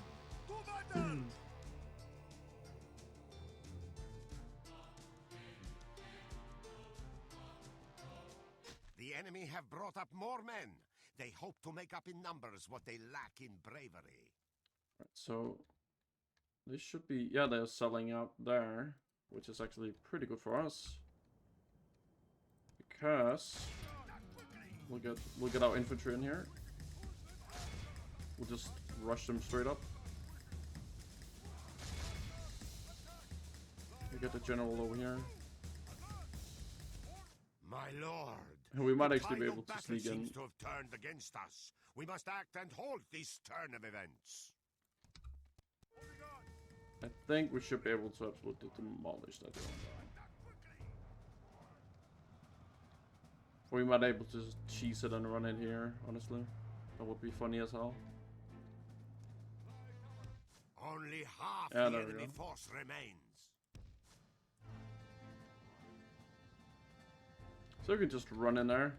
To battle! The enemy have brought up more men. They hope to make up in numbers what they lack in bravery. So, they should be, yeah, they're selling out there, which is actually pretty good for us. Because we'll get our infantry in here. We'll just rush them straight up. We get the general over here. My lord, And we might the actually be tide of able to battle sneak in. seems to have turned against us. We must act and halt this turn of events. I think we should be able to absolutely demolish that one. Or we might be able to just cheese it and run it here, honestly. That would be funny as hell. Only half Yeah, the there we enemy go. force remains. So we can just run in there,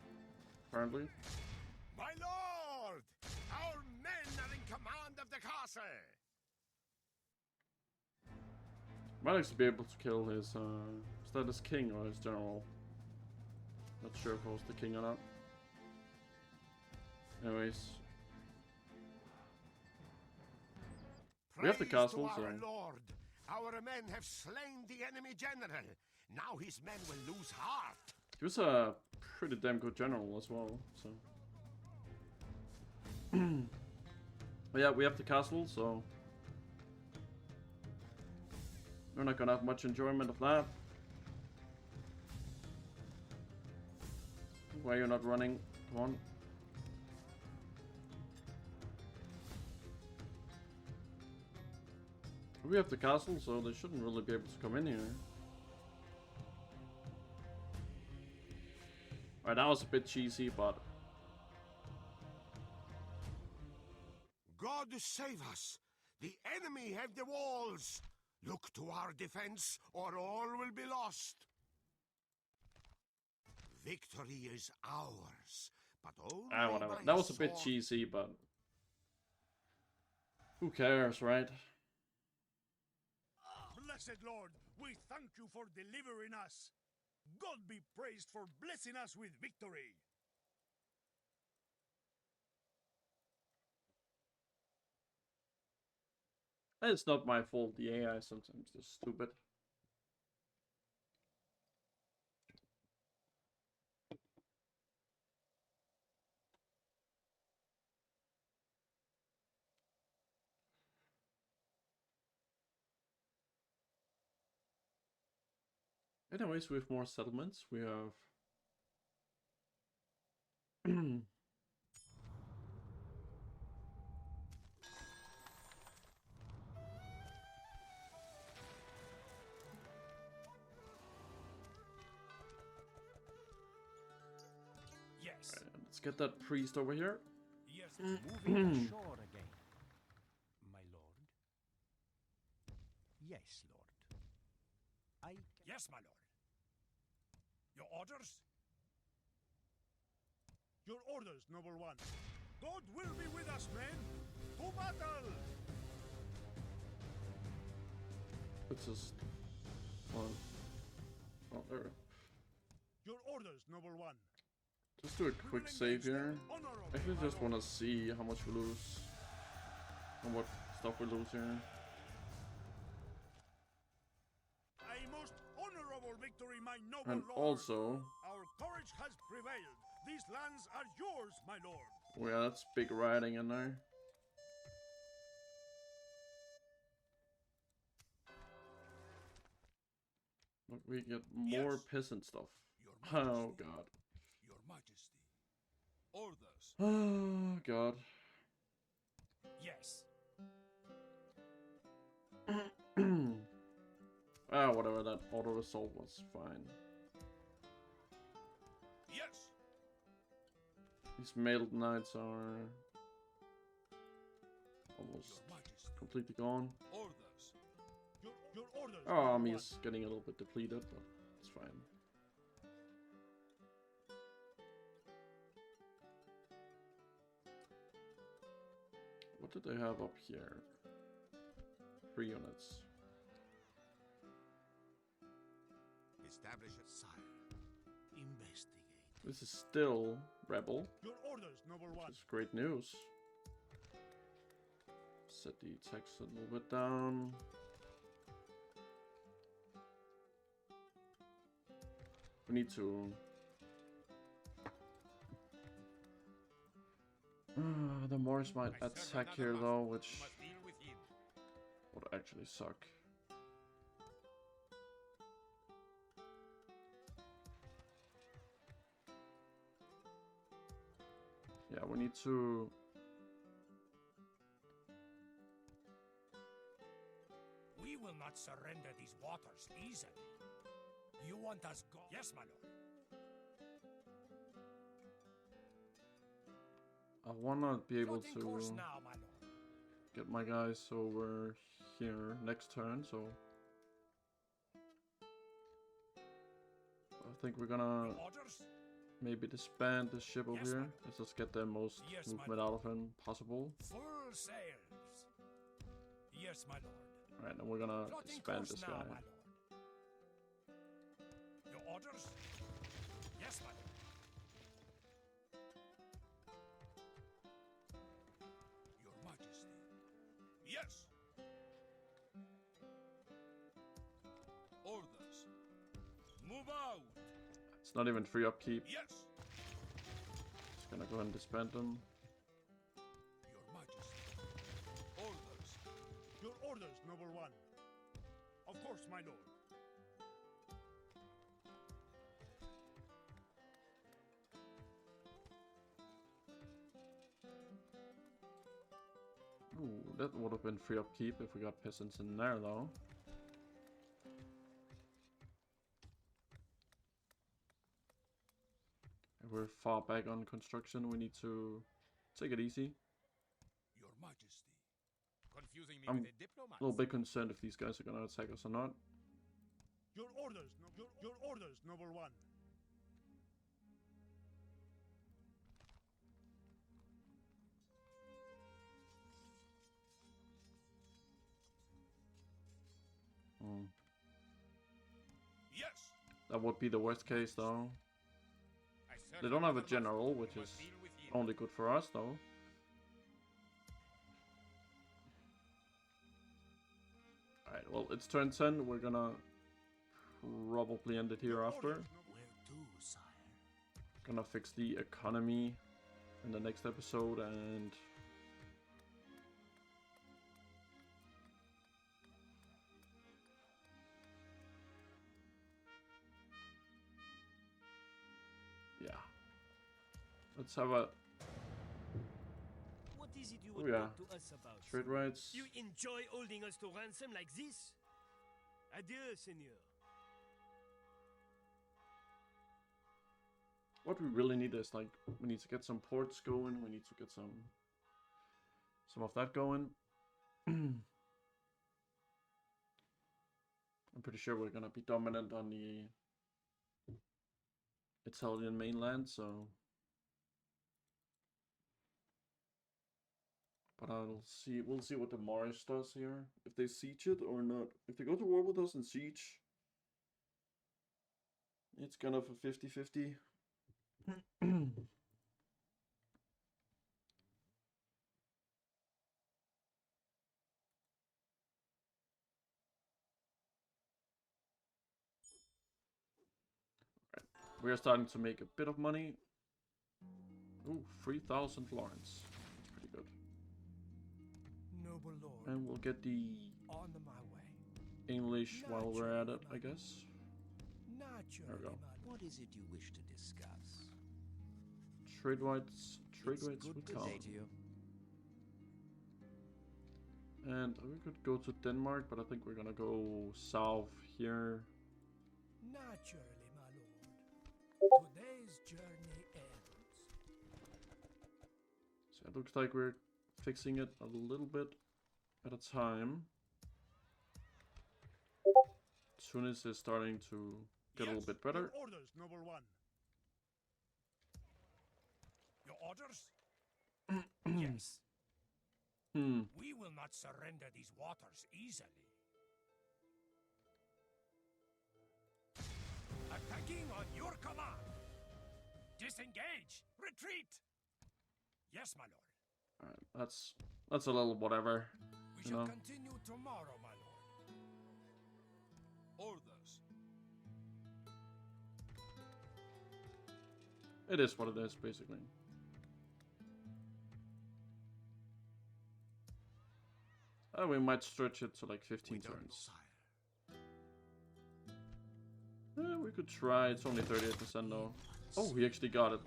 apparently. My lord, our men are in command of the castle. Might actually be able to kill his, is that his king or his general? Not sure if it was the king or not. Anyways. We have the Praise castle, to so... our lord. Our men have slain the enemy general. Now his men will lose heart. He was a pretty damn good general as well, so... But yeah, we have the castle, so... We're not gonna have much enjoyment of that. Why you're not running? Come on. We have the castle, so they shouldn't really be able to come in here. Alright, that was a bit cheesy, but... God save us! The enemy have the walls! Look to our defense, or all will be lost. Victory is ours, but only whatever. by That was a bit sword. cheesy, but... Who cares, right? Blessed Lord, we thank you for delivering us. God be praised for blessing us with victory. It's not my fault, the AI sometimes is stupid. Anyways, we have more settlements. We have... yes. Let's get that priest over here. Yes. Moving ashore again. My lord? Yes, lord. Yes, my lord. Your orders? Your orders, noble one. God will be with us, men. To battle! Let's just... Oh, there. Your orders, noble one. Just do a quick save here. I actually just want to see how much we lose. And what stuff we lose here. A most honorable victory, my noble And lord. also, Our courage has prevailed. These lands are yours, my lord. oh yeah, that's big riding in there. Look, we get more Yes. peasant stuff. Your Majesty. Oh god. Your Majesty. Orders. Oh god. Yes. Ah, whatever, that auto assault was fine. Yes. These mailed knights are almost Your Majesty. completely gone. Orders. Your orders. Our noble army one. is getting a little bit depleted, but it's fine. What did they have up here? 3 units. Establish a Sire, investigate. This is still rebel, Your orders, noble which one. is great news. Set the text a little bit down. We need to... the Moorish might I serve attack another here master. though, You which must deal with him. would actually suck. Yeah, we need to... We will not surrender these waters easily. You want us go? Yes, my lord. I wanna be able Plotting course to now, my lord. get my guys over here next turn, so... I think we're gonna Orders. maybe disband this ship over Yes, here. my lord. Let's just get the most Yes, my movement lord. out of him possible. Full sails. Yes, my lord. Alright, and we're gonna Plotting disband course this now, guy. my lord. Your orders? Yes, my lord. Your Majesty. Yes. Orders. Move out. It's not even free upkeep. Yes. Just gonna go ahead and disband them. Your Majesty. Orders. Your orders, noble one. Of course, my lord. Ooh, that would have been free upkeep if we got peasants in there though. If we're far back on construction, we need to take it easy. Your Majesty. Confusing me I'm with a diplomat. A little bit concerned if these guys are gonna attack us or not. Your orders, your orders, noble one. Mm. Yes. That would be the worst case though. I serve They don't have a another master. general, You which is must deal with him. only good for us though. Alright, well, it's turn 10. We're gonna probably end it here after. Where to, sire? Gonna fix the economy in the next episode and... yeah. Let's have a What is it you Oh, would yeah. talk to us about? trade rights. You enjoy holding us to ransom like this? Adieu, senor. What we really need is like, we need to get some ports going. We need to get some of that going. I'm pretty sure we're gonna be dominant on the Italian mainland, so. But we'll see what the Moorish does here. If they siege it or not. If they go to war with us and siege, it's kind of a 50-50. We are starting to make a bit of money. Ooh, 3,000 florins. That's pretty good. Noble lord, And we'll get the on my way. English while we're at it, I guess. Naturally, There we go. my lord. What is it you wish to discuss? Trade rights It's would good to count. say to you. And we could go to Denmark, but I think we're gonna go south here. Naturally, my lord. Today's journey ends. So it looks like we're fixing it a little bit at a time. Tunis is starting to get a little bit better. Your orders, noble one. Your orders? Yes. We will not surrender these waters easily. Attacking on your command. Disengage! Retreat! Yes, my lord. Alright, that's a little whatever. We You shall know. continue tomorrow, my lord. Orders. It is what it is, basically. We might stretch it to like 15 turns. We could try. It's only 38% though. Oh, he actually got it.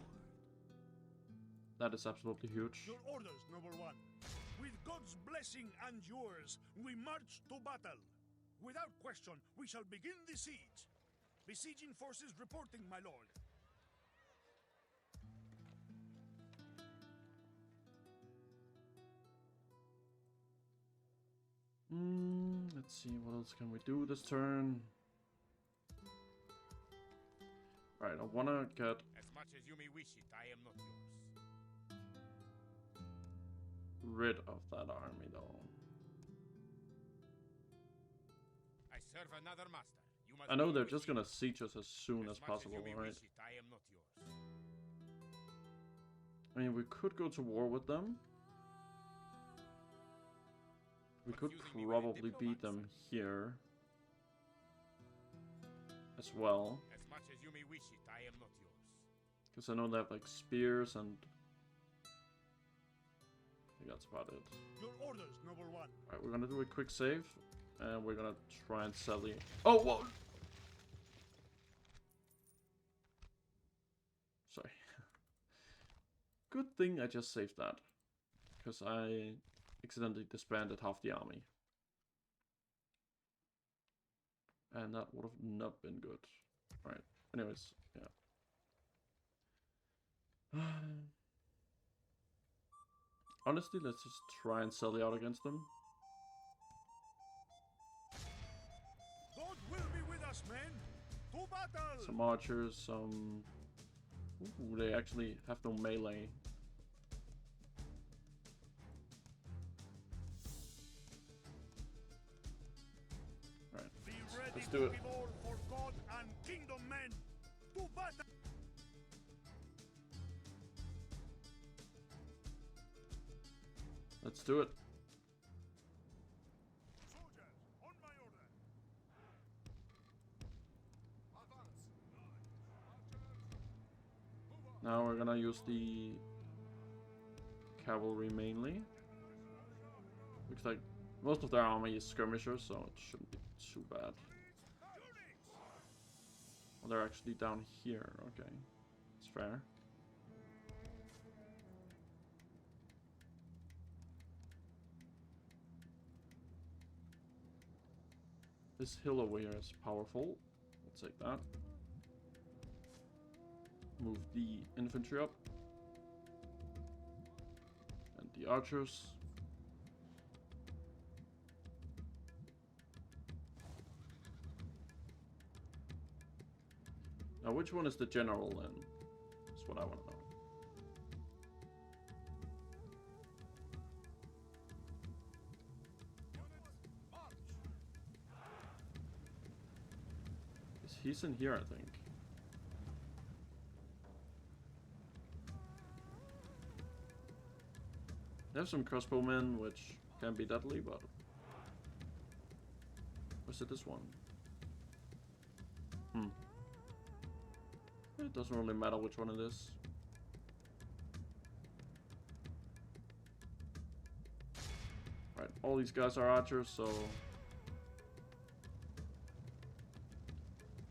That is absolutely huge. Your orders, noble one. With God's blessing and yours, we march to battle. Without question, we shall begin the siege. Besieging forces reporting, my lord. Let's see, what else can we do this turn? Right, I wanna get As much as you may wish it, I am not yours. rid of that army though. I serve another master. You must I know be they're with just me. gonna siege us as soon as As much possible, you may right? wish it, I am not yours. I mean, we could go to war with them. We could Confusing me with a probably beat diplomat, them sir. here as well. As much as you may wish it, I am not yours. Because I know they have like spears and I think that's about it. Your orders, noble one. Alright, we're gonna do a quick save and we're gonna try and sell the... Oh, whoa! Sorry. Good thing I just saved that. Because I accidentally disbanded half the army. And that would have not been good. Alright, anyways, yeah. Honestly, let's just try and sell the out against them. God will be with us, men. To battle. Some archers, some... Ooh, they actually have no melee. Alright, Be ready let's to do it. give all for God and kingdom, men. To battle. Let's do it. Soldiers, on my order. Now we're gonna use the cavalry mainly. Looks like most of their army is skirmishers, so it shouldn't be too bad. Well, they're actually down here. Okay, it's fair. This hill over here is powerful. Let's take that. Move the infantry up. And the archers. Now, which one is the general then? That's what I want to know. He's in here, I think. They have some crossbowmen, which can be deadly, but... Was it this one? It doesn't really matter which one it is. Right, all these guys are archers, so...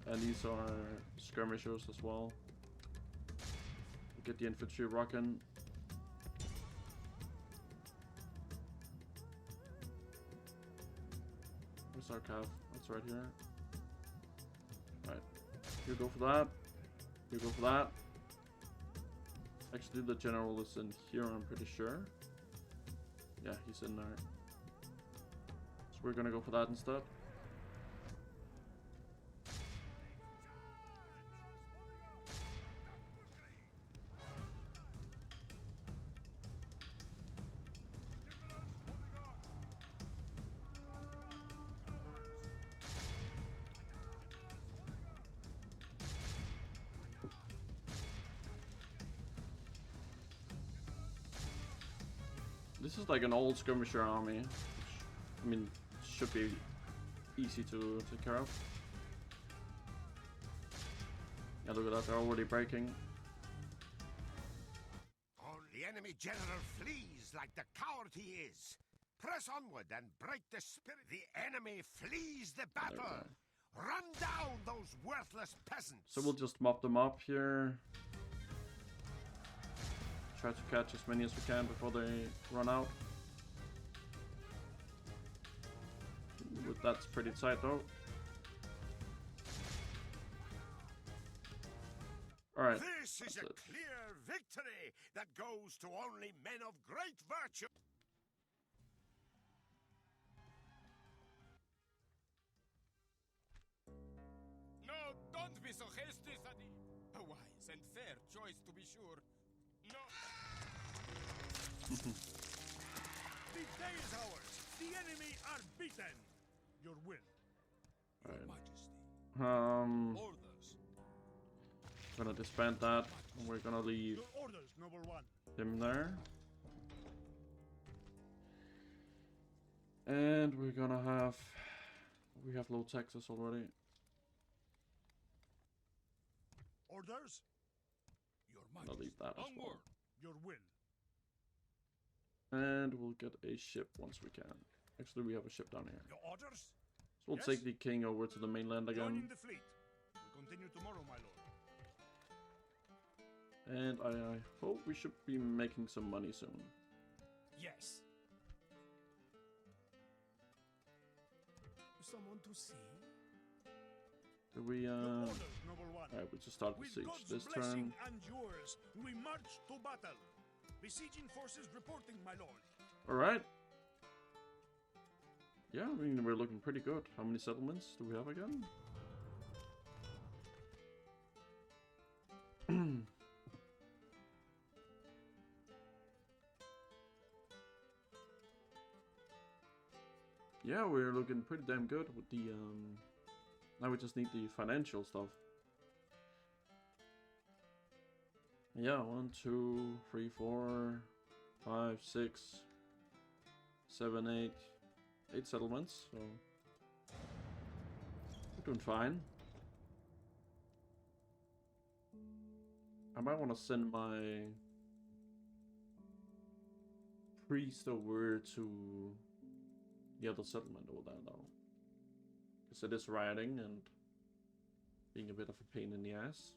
And these are skirmishers as well. Get the infantry rocking. Where's our cav? That's right here. Right. You go for that. You go for that. Actually, the general is in here, I'm pretty sure. Yeah, he's in there. So we're gonna go for that instead. This is like an old skirmisher army, which, I mean, should be easy to take care of. Yeah, look at that, they're already breaking. The enemy general flees like the coward he is. Press onward and break the spirit. The enemy flees the battle. Run down those worthless peasants. So we'll just mop them up here. Try to catch as many as we can before they run out. Ooh, that's pretty tight though. Alright. This is a clear victory that goes to only men of great virtue. No, don't be so hasty, Sadi. A wise and fair choice, to be sure. No. The day is ours. The enemy are beaten. Your will. Right. Majesty. Orders. Gonna disband that, and we're gonna leave Your orders, noble one. him there. And we're gonna have... We have low taxes already. Orders. Your I'll Majesty. leave that as well. Onward. Your will. And we'll get a ship once we can. Actually, we have a ship down here. Your orders. So we'll Yes? take the king over to the mainland again. Joining the fleet. We'll continue tomorrow, my lord. And I hope we should be making some money soon. Yes. Someone to see? Do we, Your orders, noble one. Alright, we just started the With siege God's this blessing turn. and yours, we march to battle. Besieging forces reporting, my lord. Alright. Yeah, I mean, we're looking pretty good. How many settlements do we have again? Yeah, we're looking pretty damn good with the, now we just need the financial stuff. Yeah, 1, 2, 3, 4, 5, 6, 7, 8, 8 settlements, so we're doing fine. I might want to send my priest over to the other settlement over there though, because it is rioting and being a bit of a pain in the ass.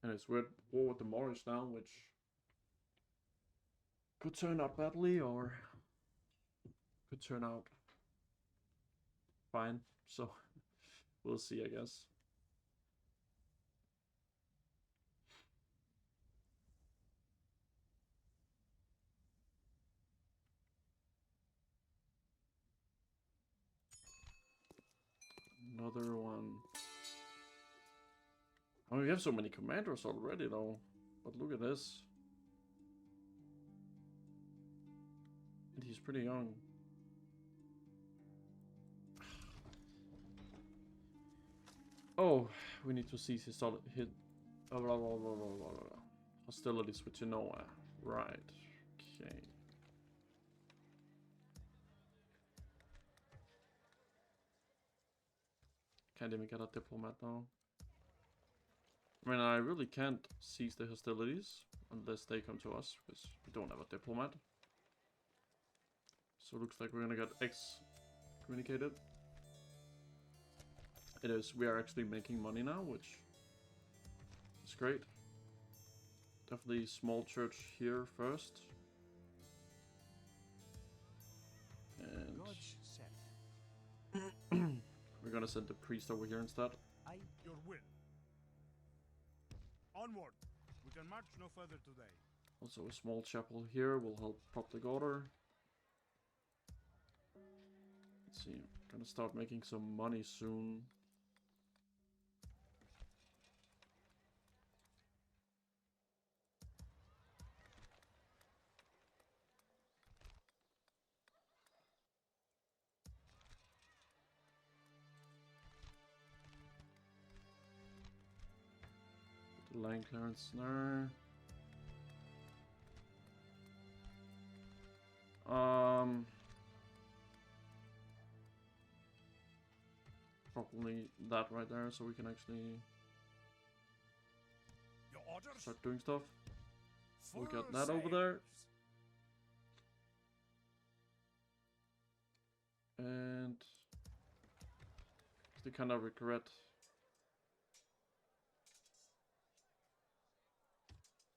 And it's we're at war with the Moorish now, which could turn out badly or could turn out fine. So we'll see, I guess. Another one. Oh, we have so many commanders already though. But look at this. And he's pretty young. Oh, we need to cease his hostilities with Genoa. Right. Okay. Can't even get a diplomat now. I mean, I really can't cease the hostilities unless they come to us, because we don't have a diplomat. So it looks like we're gonna get excommunicated. It is. We are actually making money now, which is great. Definitely small church here first. And we're gonna send the priest over here instead. Your will. Onward. We can march no further today. Also a small chapel here will help public order. Let's see, gonna start making some money soon. Put the land clearance there. Probably that right there, so we can actually Your orders? start doing stuff. We'll Full get that over there. And they kind of regret.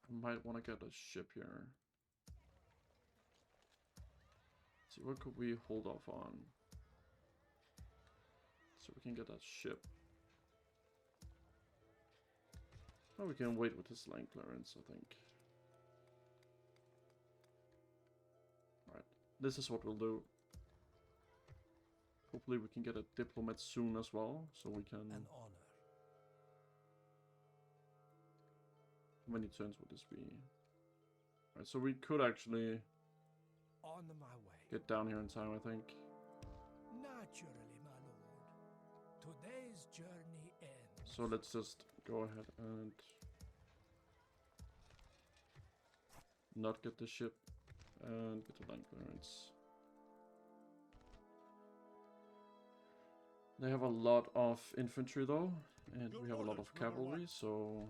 I might want to get a ship here. Let's see, what could we hold off on? So we can get that ship. Oh, we can wait with this land clearance, I think. Alright, this is what we'll do. Hopefully we can get a diplomat soon as well, so we can... An honor. How many turns would this be? Alright, so we could actually On my way. get down here in time, I think. Naturally, my lord. Today's journey ends. So let's just go ahead and not get the ship and get the land clearance. They have a lot of infantry though, and we have a lot of cavalry, so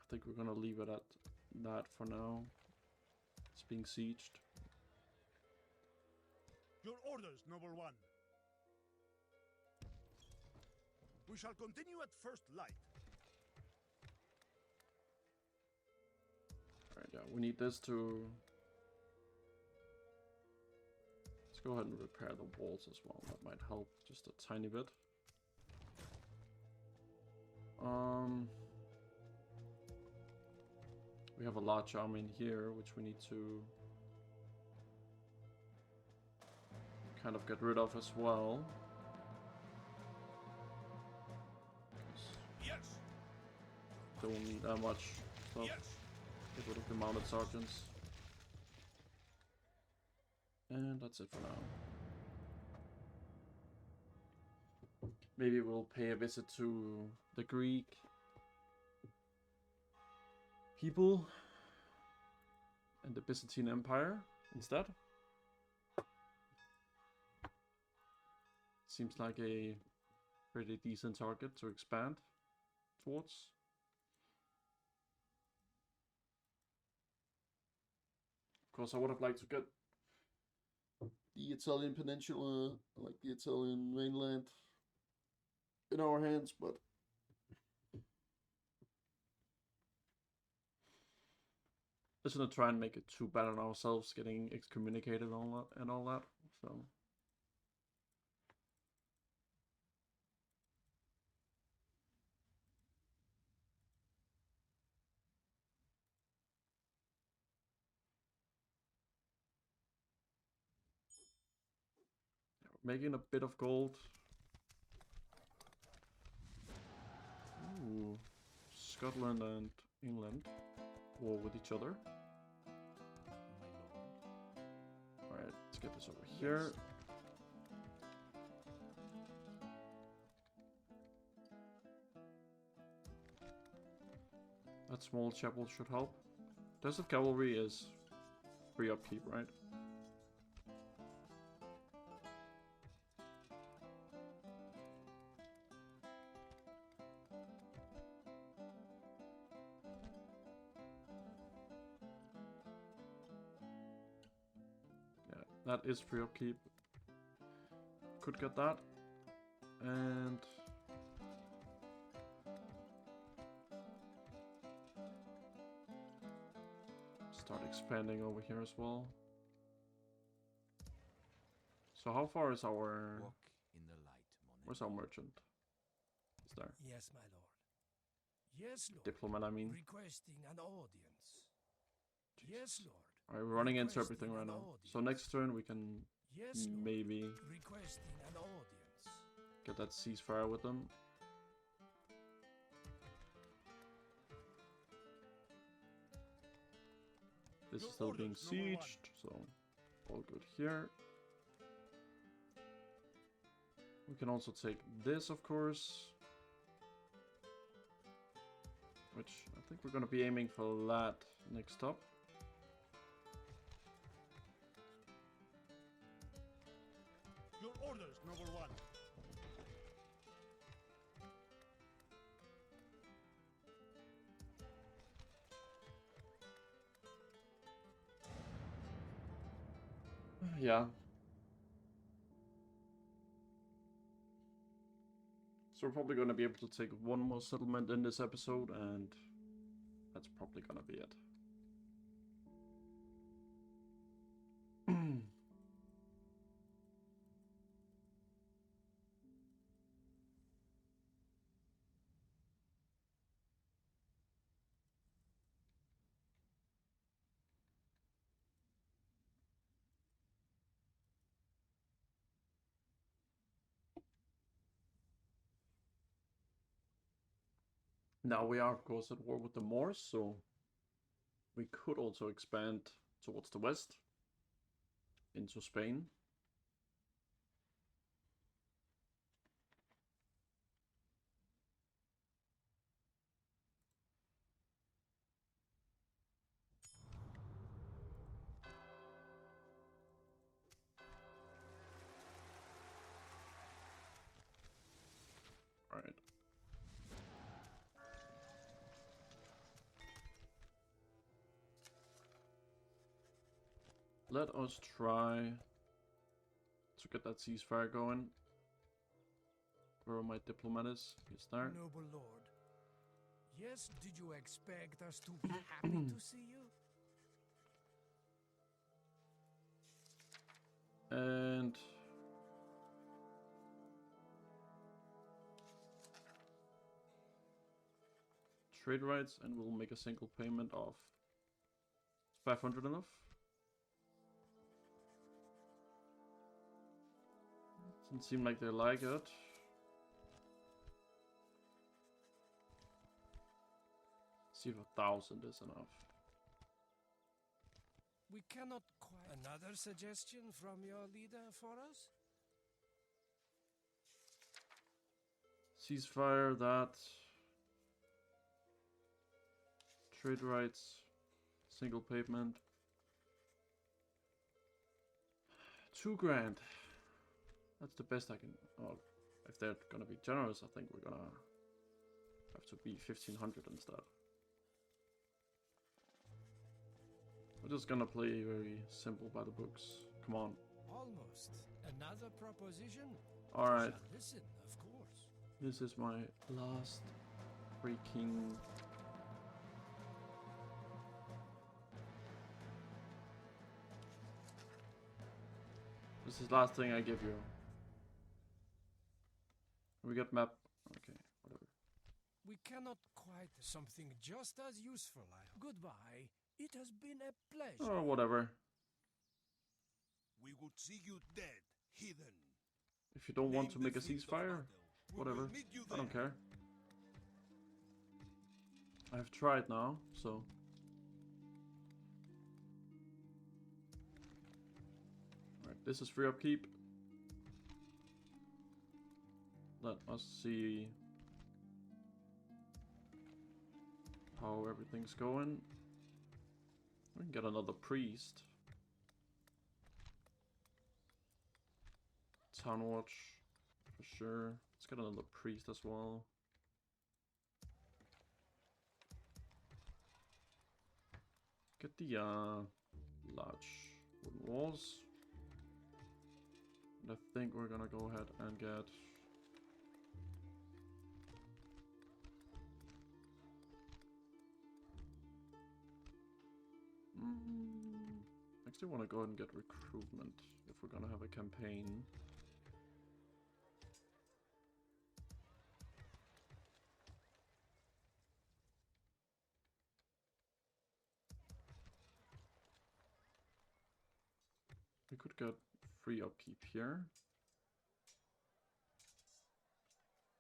I think we're gonna leave it at that for now. It's being sieged. Your orders, noble one. We shall continue at first light. Alright, yeah, we need this to... Let's go ahead and repair the walls as well. That might help just a tiny bit. We have a large army in here, which we need to kind of get rid of as well. Yes. Don't need that much stuff. Yes. Get rid of the mounted sergeants. And that's it for now. Maybe we'll pay a visit to the Greek people and the Byzantine Empire instead. Seems like a pretty decent target to expand towards. Of course, I would have liked to get the Italian peninsula, like the Italian mainland, in our hands, but let's not try and make it too bad on ourselves, getting excommunicated and all that. So making a bit of gold. Ooh, Scotland and England war with each other. Alright, let's get this over here. That small chapel should help. Desert cavalry is free upkeep, right? That is free upkeep. Could get that. And start expanding over here as well. So how far is our... Walk in the light, Monet. Where's our merchant? Is there? Yes, my lord. Yes, lord. Diplomat, I mean. Requesting an audience. Yes, lord. Alright, we're running into Requesting everything right an now. audience. So next turn we can Yes, lord. maybe Requesting an audience. get that ceasefire with them. This Your is still being orders, number one. sieged, so all good here. We can also take this, of course. Which I think we're going to be aiming for that next up. Your orders, number one. Yeah. So we're probably going to be able to take one more settlement in this episode, and that's probably going to be it. Now we are, of course, at war with the Moors, so we could also expand towards the west into Spain. All right. Let us try to get that ceasefire going. Where my diplomat is? He's there. Noble lord. Yes, did you expect us to be happy to see you? And trade rights, and we'll make a single payment of 500 enough. Doesn't seem like they like it. See if 1,000 is enough. We cannot quite... Another suggestion from your leader for us? Ceasefire that. Trade rights. Single payment. 2 grand. That's the best I can... Oh, if they're gonna be generous, I think we're gonna have to be 1,500 instead. We're just gonna play very simple by the books. Come on. Almost. Another proposition? Alright. Shall listen, of course. This is my last freaking... This is the last thing I give you. We got map. Okay, whatever. We cannot quite... Something just as useful, I hope. Goodbye. It has been a pleasure. Oh, whatever. We would see you dead, hidden. If you don't want to Name make the a field of ceasefire, battle. We will whatever. meet you I don't there. care. I've tried now, so... Alright, this is free upkeep. Let us see how everything's going. We can get another priest. Town watch, for sure. Let's get another priest as well. Get the large wooden walls. But I think we're gonna go ahead and get... I actually want to go ahead and get recruitment if we're gonna have a campaign. We could get free upkeep here.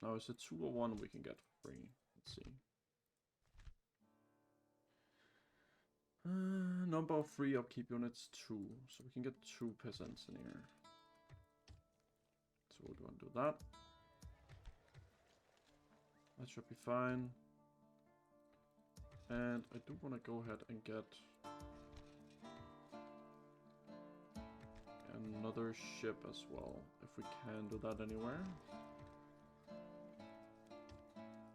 Now is it 2 or 1 we can get free? Let's see. Number of free upkeep units 2. So we can get 2 peasants in here. So we'll go and do that. That should be fine. And I do want to go ahead and get another ship as well, if we can do that anywhere.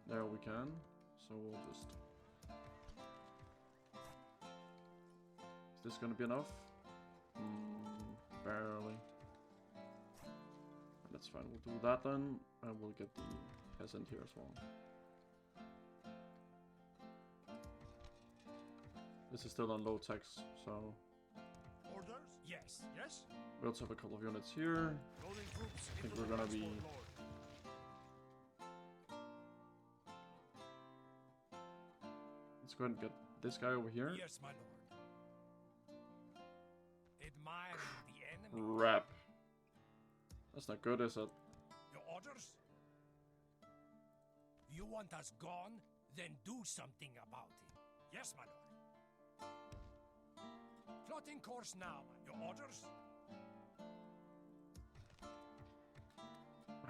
There we can. So we'll just... Is this gonna be enough? Barely. That's fine, we'll do that then, and we'll get the peasant here as well. This is still on low tax, so... Orders? Yes. Yes? We also have a couple of units here. Loading troops I think into we're the gonna be... transport lord. Let's go ahead and get this guy over here. Yes, my lord. Admiring the enemy. Crap. That's not good, is it? Your orders? You want us gone? Then do something about it. Yes, my lord. Plotting course now. Your orders?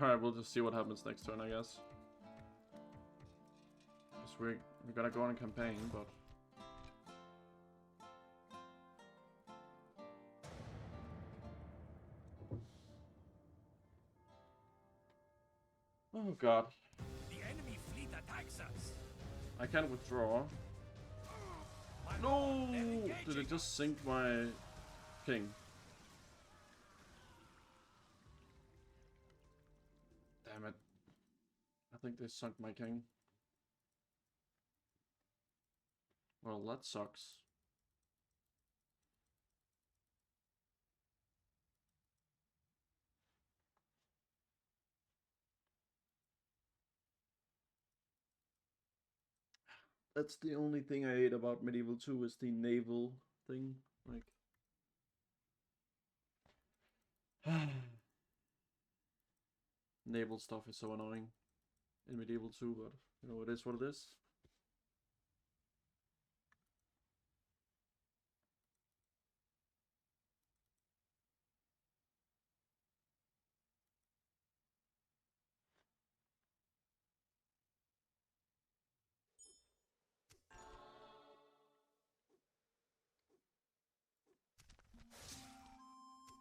Alright, we'll just see what happens next turn, I guess. Because we're gonna go on a campaign, but... Oh god. The enemy fleet attacks us. I can't withdraw. My No! lord, they're Did engaging it just us. sink my king? Damn it. I think they sunk my king. Well, that sucks. That's the only thing I hate about Medieval 2 is the naval thing. Like... Naval stuff is so annoying in Medieval 2, but you know, it is what it is.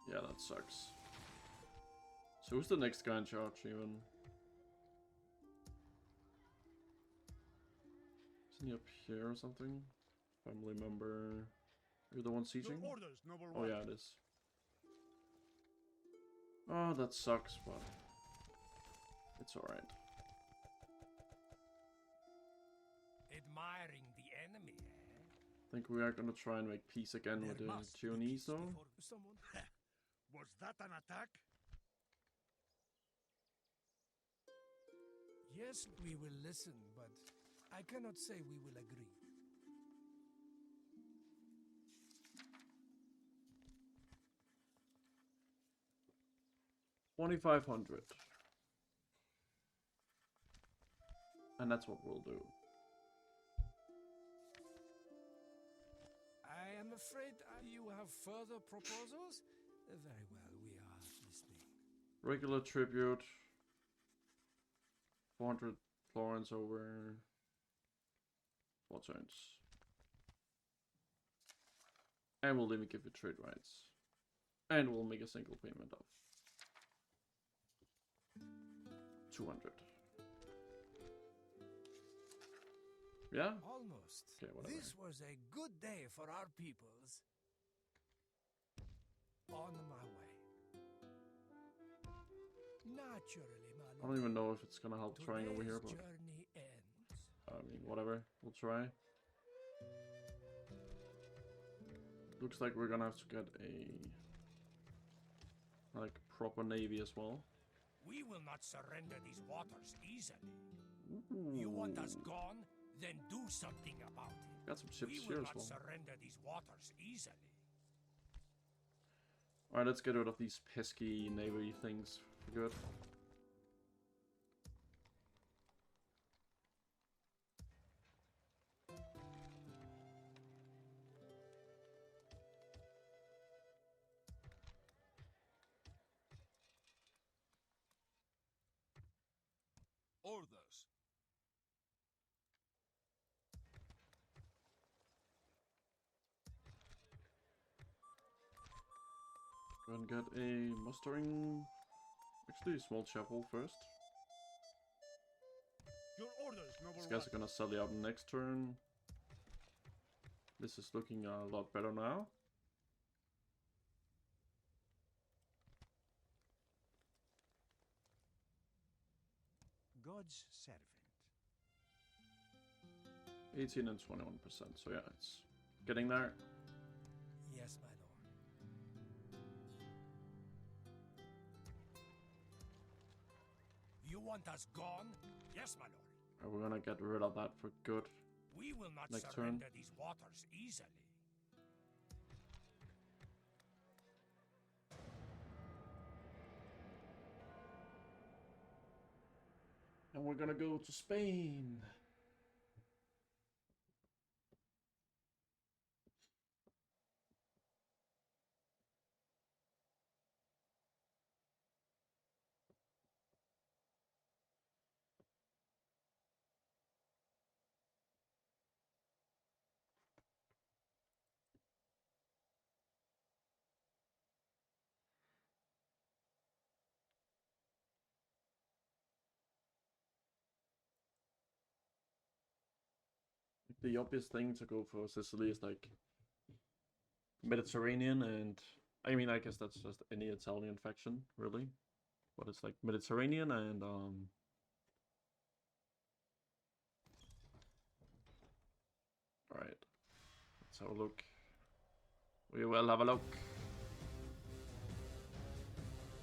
Yeah, that sucks. So who's the next guy in charge even? Isn't he up here or something? Family member. You're the one sieging? Your orders, noble Oh one. yeah, it is. Oh, that sucks, but it's alright. Admiring the enemy, eh? I think we are gonna try and make peace again with the must be Tunis peace though. before someone. Was that an attack? Yes, we will listen, but I cannot say we will agree. $2,500. And that's what we'll do. I am afraid you have further proposals? Very well, we are listening. Regular tribute. 400 florins over 4 turns. And we'll even give you trade rights. And we'll make a single payment of 200. Yeah? Almost. Okay, whatever. This was a good day for our peoples. On my way. Naturally, my I lord. don't even know if it's gonna help trying over here, Today's but journey ends. I mean, whatever. We'll try. Looks like we're gonna have to get a like proper navy as well. We will not surrender these waters easily. Ooh. You want us gone? Then do something about it. Got some ships We here will as not well. surrender these waters easily. Alright, let's get rid of these pesky navy things for good. Orders. Go ahead and get a mustering. Actually, a small chapel first. Your orders, noble These guys are gonna sell out next turn. This is looking a lot better now. God's servant. 18 and 21%. So yeah, it's getting there. Yes, my lord. You want us gone? Yes, my lord. And we're gonna get rid of that for good. We will not Next surrender turn. these waters easily. And we're gonna go to Spain. The obvious thing to go for Sicily is like Mediterranean, and I mean, I guess that's just any Italian faction, really. But it's like Mediterranean and alright. Let's have a look. We will have a look.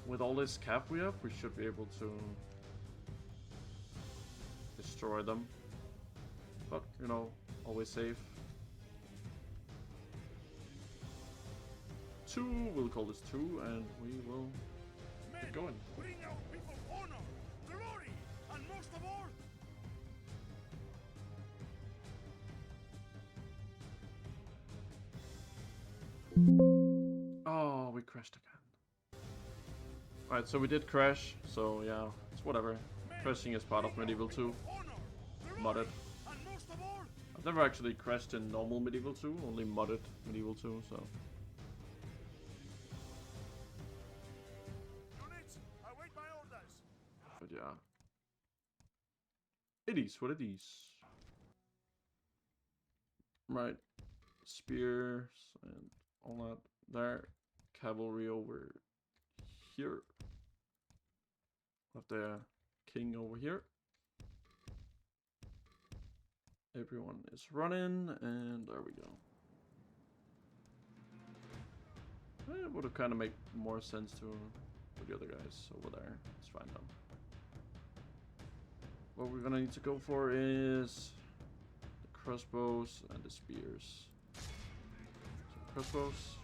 With all this cap we have, we should be able to destroy them. But, you know, always safe. 2, we'll call this 2, and we will get going. Bring our people honor, glory, and most of all, Oh, we crashed again. Alright, so we did crash, so yeah, it's whatever. Crashing is part of Medieval 2. Modded. and most of all, I've never actually crashed in normal Medieval 2, only modded Medieval 2, so. units, await my orders. But yeah. It is what it is. Right. Spears and all that there. Cavalry over here. Have the king over here. Everyone is running, and there we go. It would have kind of made more sense to put the other guys over there. It's fine though. What we're gonna need to go for is the crossbows and the spears. So crossbows.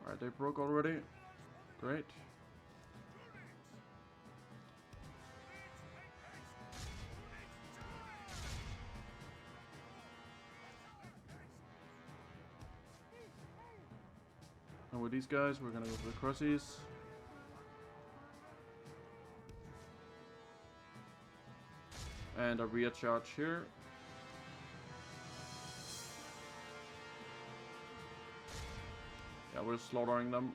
Alright, they broke already. Great. And with these guys, we're gonna go for the crossies. And a rear charge here. Yeah, we're slaughtering them.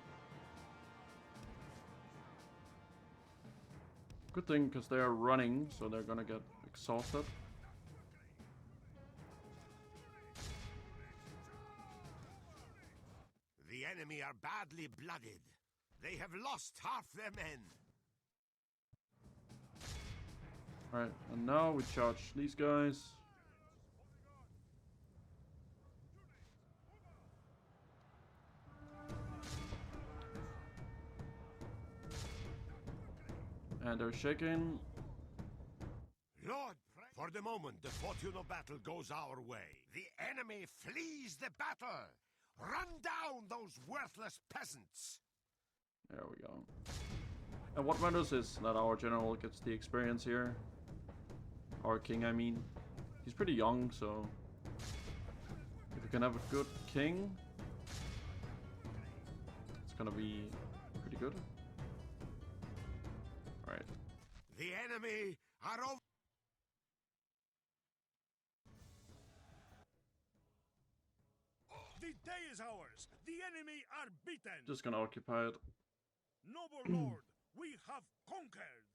Good thing, because they are running, so they're gonna get exhausted. The enemy are badly blooded. They have lost half their men. Alright, and now we charge these guys. And they're shaking. Lord, for the moment, the fortune of battle goes our way. The enemy flees the battle. Run down those worthless peasants. There we go. And what matters is that our general gets the experience here. Our king, I mean. He's pretty young, so if we can have a good king, it's gonna be pretty good. Alright. The enemy are over. The day is ours. The enemy are beaten. Just gonna occupy it. Noble lord, we have conquered.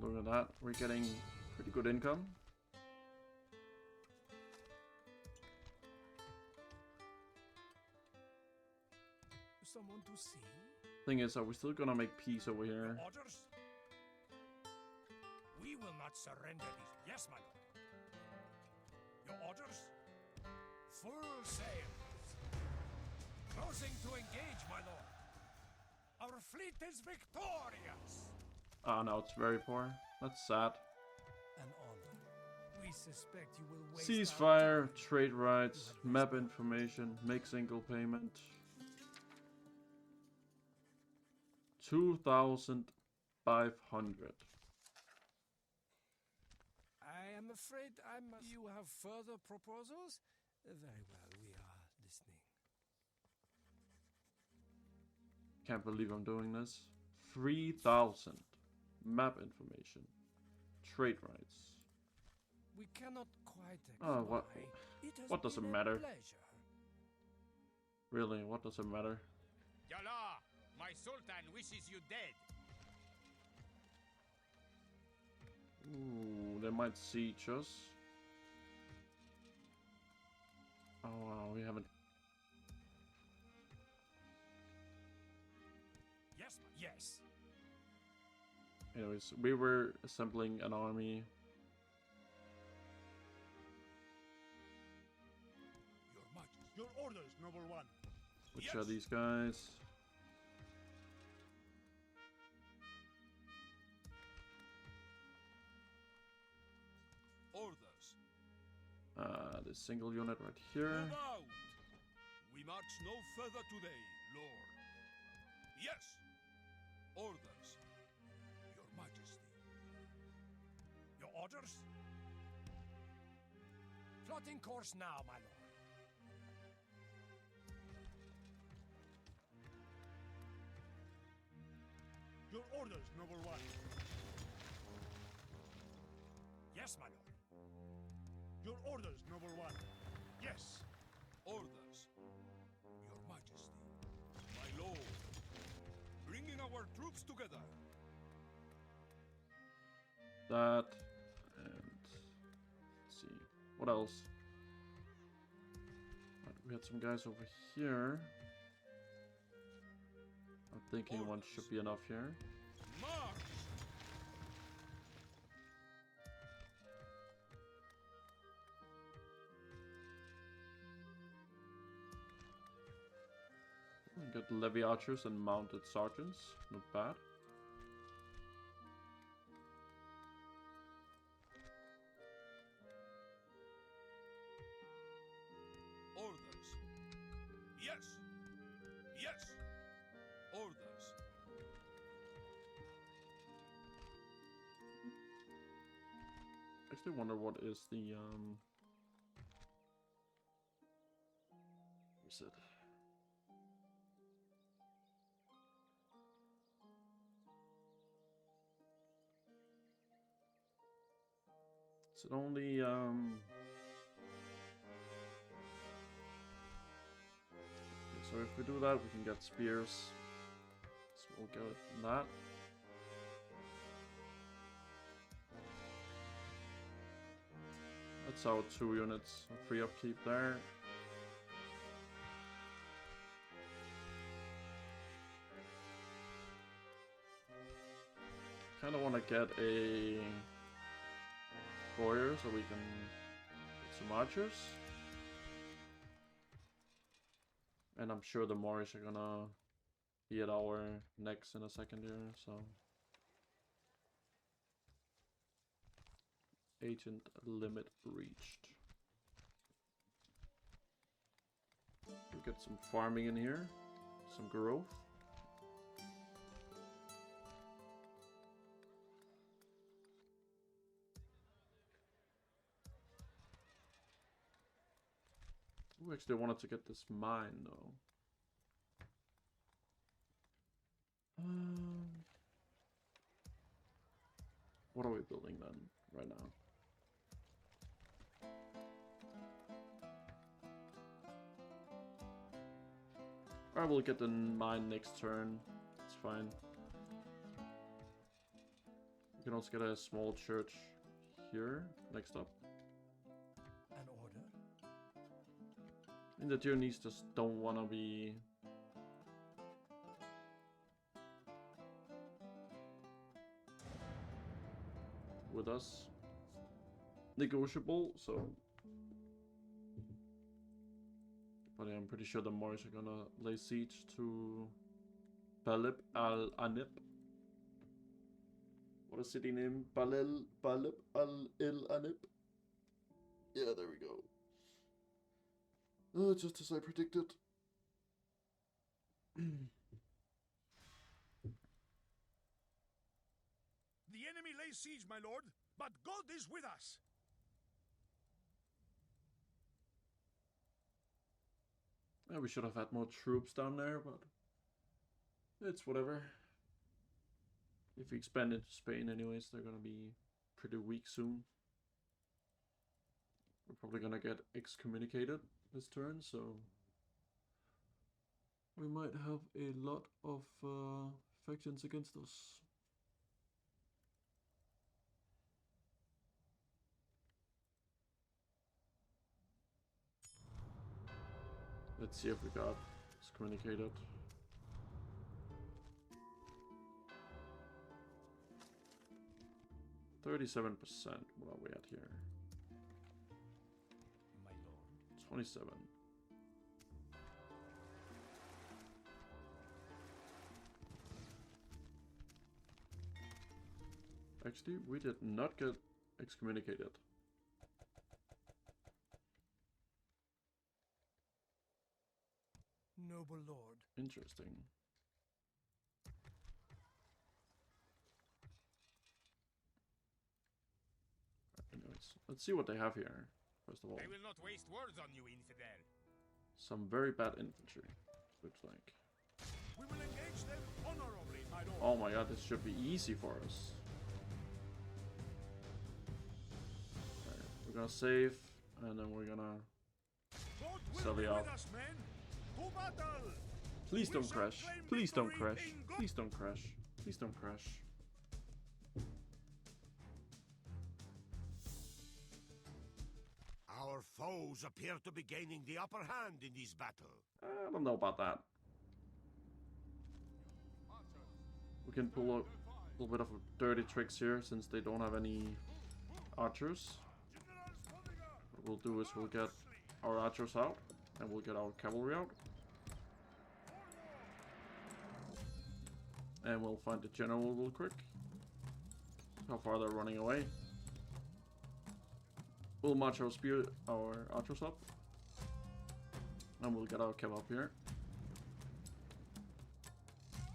Look at that, we're getting pretty good income. Someone to see? Thing is, are we still gonna make peace over here? Orders? We will not surrender these. Yes, my lord. Your orders? Full sails. Closing to engage, my lord. Our fleet is victorious. Ah, no, it's very poor. That's sad. An honor. We suspect you will waste Ceasefire, trade rights, map information, make single payment. 2,500. I am afraid I must. You have further proposals? Very well, we are listening. Can't believe I'm doing this. 3,000. Map information. Trade rights. We cannot quite Oh, what? What does it been a matter? pleasure. Really, what does it matter? Yalla, my sultan wishes you dead. Ooh, they might siege us. Oh wow, we haven't. Yes, yes. Anyways, we were assembling an army. Your Majesty. Your orders, noble one. Which are these guys? Orders. This single unit right here. Move out. We march no further today, Lord. Yes. Orders. Your Majesty. Your orders? Plotting course now, my lord. Your orders, noble one. Yes, my lord. Your orders, noble one. Yes. Orders. Your Majesty. My lord. Bringing our troops together. That and let's see what else. Right, we had some guys over here. I'm thinking one should be enough here. March. We got levy archers and mounted sergeants. Not bad. Orders. Yes. Yes. Orders. I actually wonder what is the is it? Is it only okay, so if we do that we can get spears. So we'll get that. It's out 2 units. Free upkeep there. Kind of want to get a warrior so we can get some archers. And I'm sure the Moorish are gonna be at our necks in a second here, so. Agent limit reached. We'll get some farming in here, some growth. Ooh, actually, I wanted to get this mine though. What are we building then, right now? I will get the mine next turn. It's fine. You can also get a small church here next up. An order? And the Tunis just don't want to be with us. Negotiable, so. But yeah, I'm pretty sure the Moorish are gonna lay siege to Balib al-Anib. What a city name. Balib al-Anib. Yeah, there we go. Just as I predicted. The enemy lays siege, my lord, but God is with us. Yeah, we should have had more troops down there, but it's whatever. If we expand into Spain anyways, they're gonna be pretty weak soon. We're probably gonna get excommunicated this turn, so we might have a lot of factions against us. Let's see if we got excommunicated. $37%. What are we at here? My lord. 27. Actually, we did not get excommunicated. Noble lord. Interesting. Anyways, let's see what they have here, first of all. I will not waste words on you, infidel. Some very bad infantry, looks like. We will engage them honorably, my lord. Oh my god, this should be easy for us. Alright, we're gonna save, and then we're gonna God will sell be the out. with us, men. To battle. Please We don't shall crash. claim Please don't victory crash. in God- Please don't crash. Please don't crash. Our foes appear to be gaining the upper hand in this battle. I don't know about that. We can pull a little bit of dirty tricks here since they don't have any archers. What we'll do is we'll get our archers out and we'll get our cavalry out. And we'll find the general real quick. How far they're running away. We'll march our archers up. And we'll get our cav up here.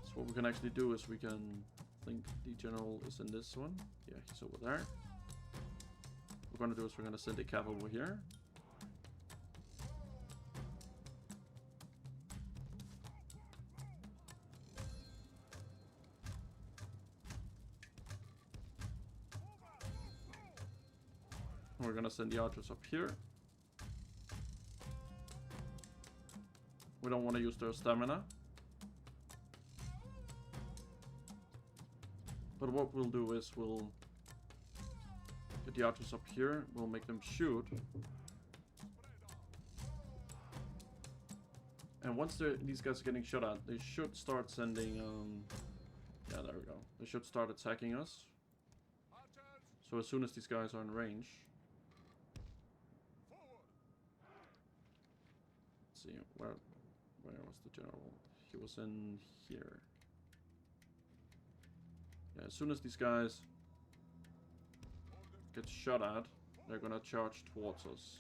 So what we can actually do is we can think the general is in this one. Yeah, he's over there. What we're gonna do is we're gonna send a cav over here. We're gonna send the archers up here. We don't want to use their stamina. But what we'll do is we'll get Get the archers up here. We'll make them shoot. And once these guys are getting shot at, they should start sending... yeah, there we go. They should start attacking us. So as soon as these guys are in range... Let's see, where was the general? He was in here. Yeah, as soon as these guys get shot at, they're gonna charge towards us.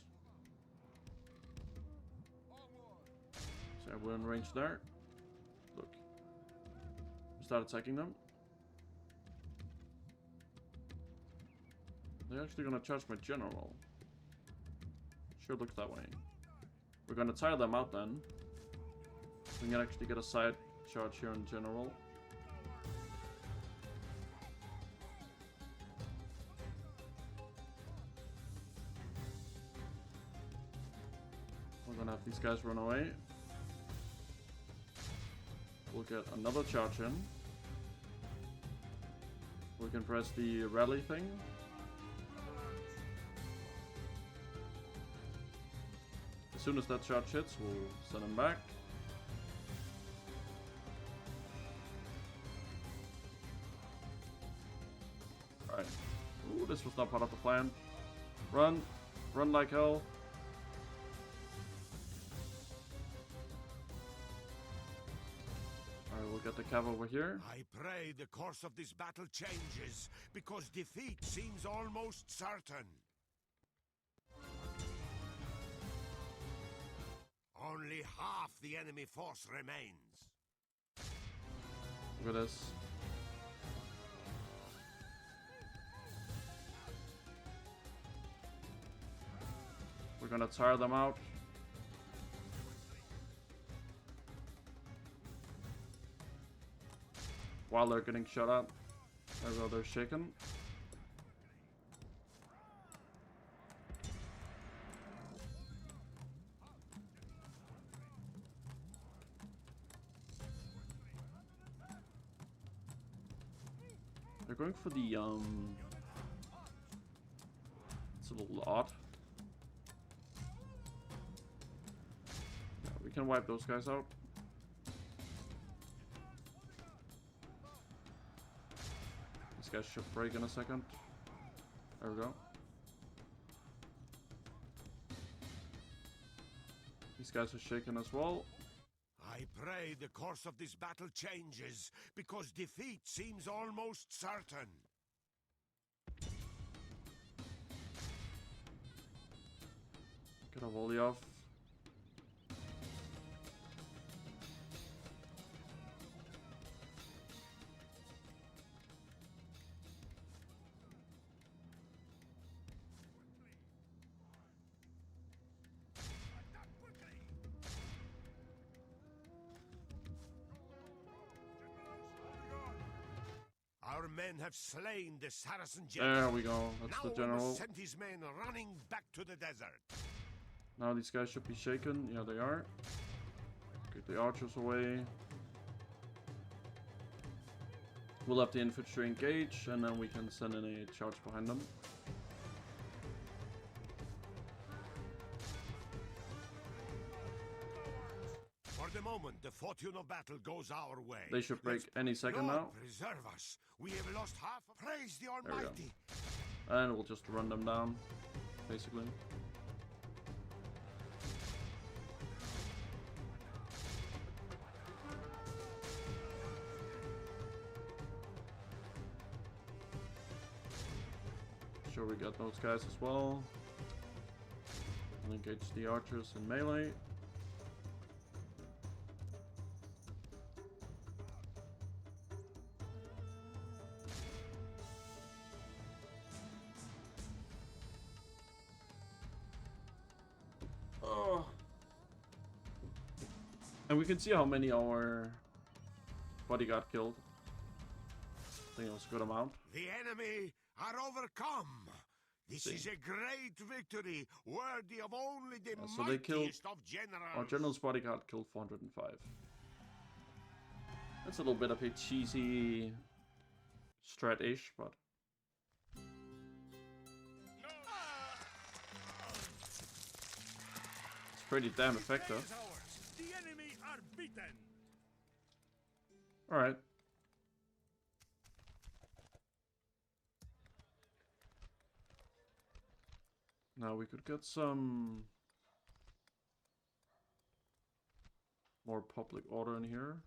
So we're in range there. Look. Start attacking them. They're actually gonna charge my general. Sure looks that way. We're gonna tire them out then. We can actually get a side charge here in general. We're gonna have these guys run away. We'll get another charge in. We can press the rally thing. As soon as that charge hits, we'll send him back. Alright. Ooh, this was not part of the plan. Run. Run like hell. Alright, we'll get the cav over here. I pray the course of this battle changes, because defeat seems almost certain. Only half the enemy force remains. Look at this. We're gonna tire them out. While they're getting shot at. There we go, they're shaken. They're going for the, it's a little odd. Yeah, we can wipe those guys out. These guys should break in a second. There we go. These guys are shaken as well. I pray the course of this battle changes, because defeat seems almost certain. Get a volley off. Our men have slain the Saracen general. There we go. That's now the general. we must send his men running back to the desert. Now these guys should be shaken. Yeah, they are. Get the archers away. We'll have the infantry engage, and then we can send in a charge behind them. For the moment, the fortune of battle goes our way. They should break any second Lord now. preserve us. We have lost half. Praise the Almighty. And we'll just run them down, basically. Sure, we got those guys as well. We'll engage the archers in melee. Oh. And we can see how many our bodyguard killed. I think it was a good amount. The enemy are overcome. This is a great victory, worthy of only the So they killed mightiest of generals. our general's bodyguard killed 405. That's a little bit of a cheesy strat-ish, but pretty damn This day effective. is ours. The enemy are beaten. Alright. Now we could get some more public order in here.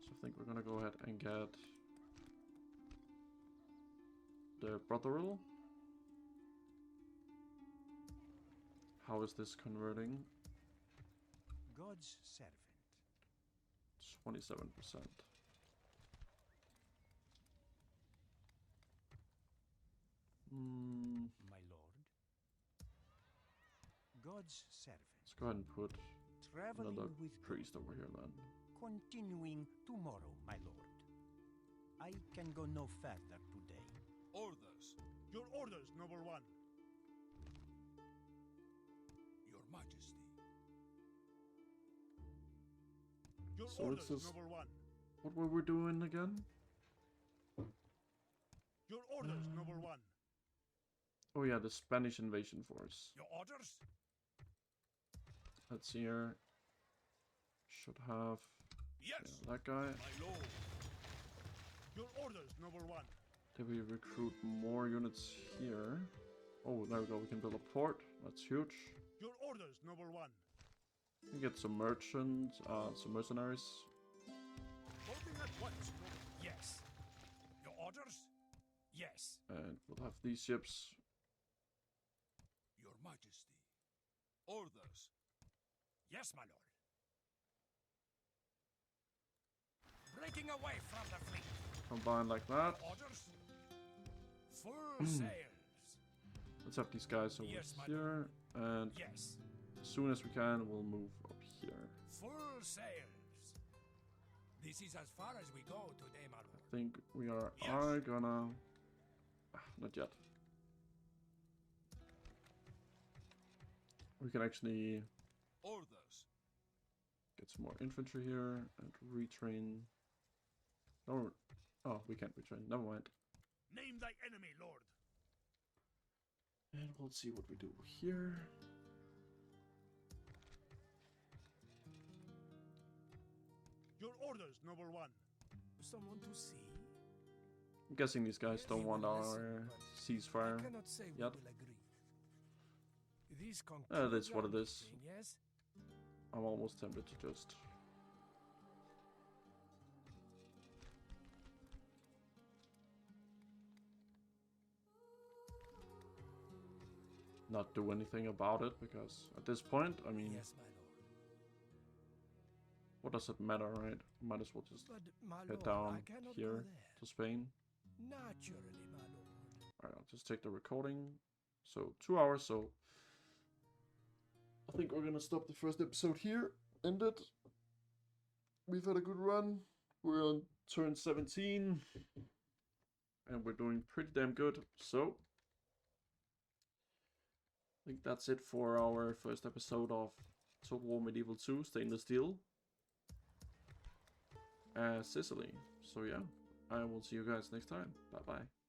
So I think we're gonna go ahead and get the brothel. How is this converting? God's servant. 27%. My lord. God's servant. Let's go ahead and put Traveling another with priest over here then. Continuing tomorrow, my lord. I can go no further today. Orders, Your orders, noble one. Your Majesty. Your So orders, it's just- noble one. What were we doing again? Your orders, noble one. Oh yeah, the Spanish invasion force. Your orders? Let's see here. Should have Yes, that guy. my lord. Your orders, noble one. Did we recruit more units here? Oh, there we go. We can build a port. That's huge. Your orders, noble one. We can get some merchants, some mercenaries. Moving at once, noble. Yes. Your orders? Yes, And we'll have these ships. Your Majesty. Orders. Yes, my lord. Breaking away from the fleet. Combined like that. Orders. Full sails. Let's have these guys over Yes, my here. And Yes. as soon as we can, we'll move up here. Full sails. This is as far as we go today, my I lord. think we are Yes. gonna... not yet. We can actually Orders. get some more infantry here and retrain. No, oh, we can't retrain. Never mind. Name thy enemy, lord. And we'll see what we do here. Your orders, noble one. Someone to see? I'm guessing these guys don't want our ceasefire. I cannot say we yet. will agree. This That's what it is. thing, yes? I'm almost tempted to just... not do anything about it, because at this point, I mean, Yes, my lord. what does it matter, right? Might as well just But my head lord, down I cannot here go there. to Spain. Naturally, my lord. Alright, I'll just take the recording. So, 2 hours, so I think we're gonna stop the first episode here. End it. We've had a good run. We're on turn 17. And we're doing pretty damn good. So, I think that's it for our first episode of Total War Medieval 2 Stainless Steel. Sicily. So yeah, I will see you guys next time. Bye bye.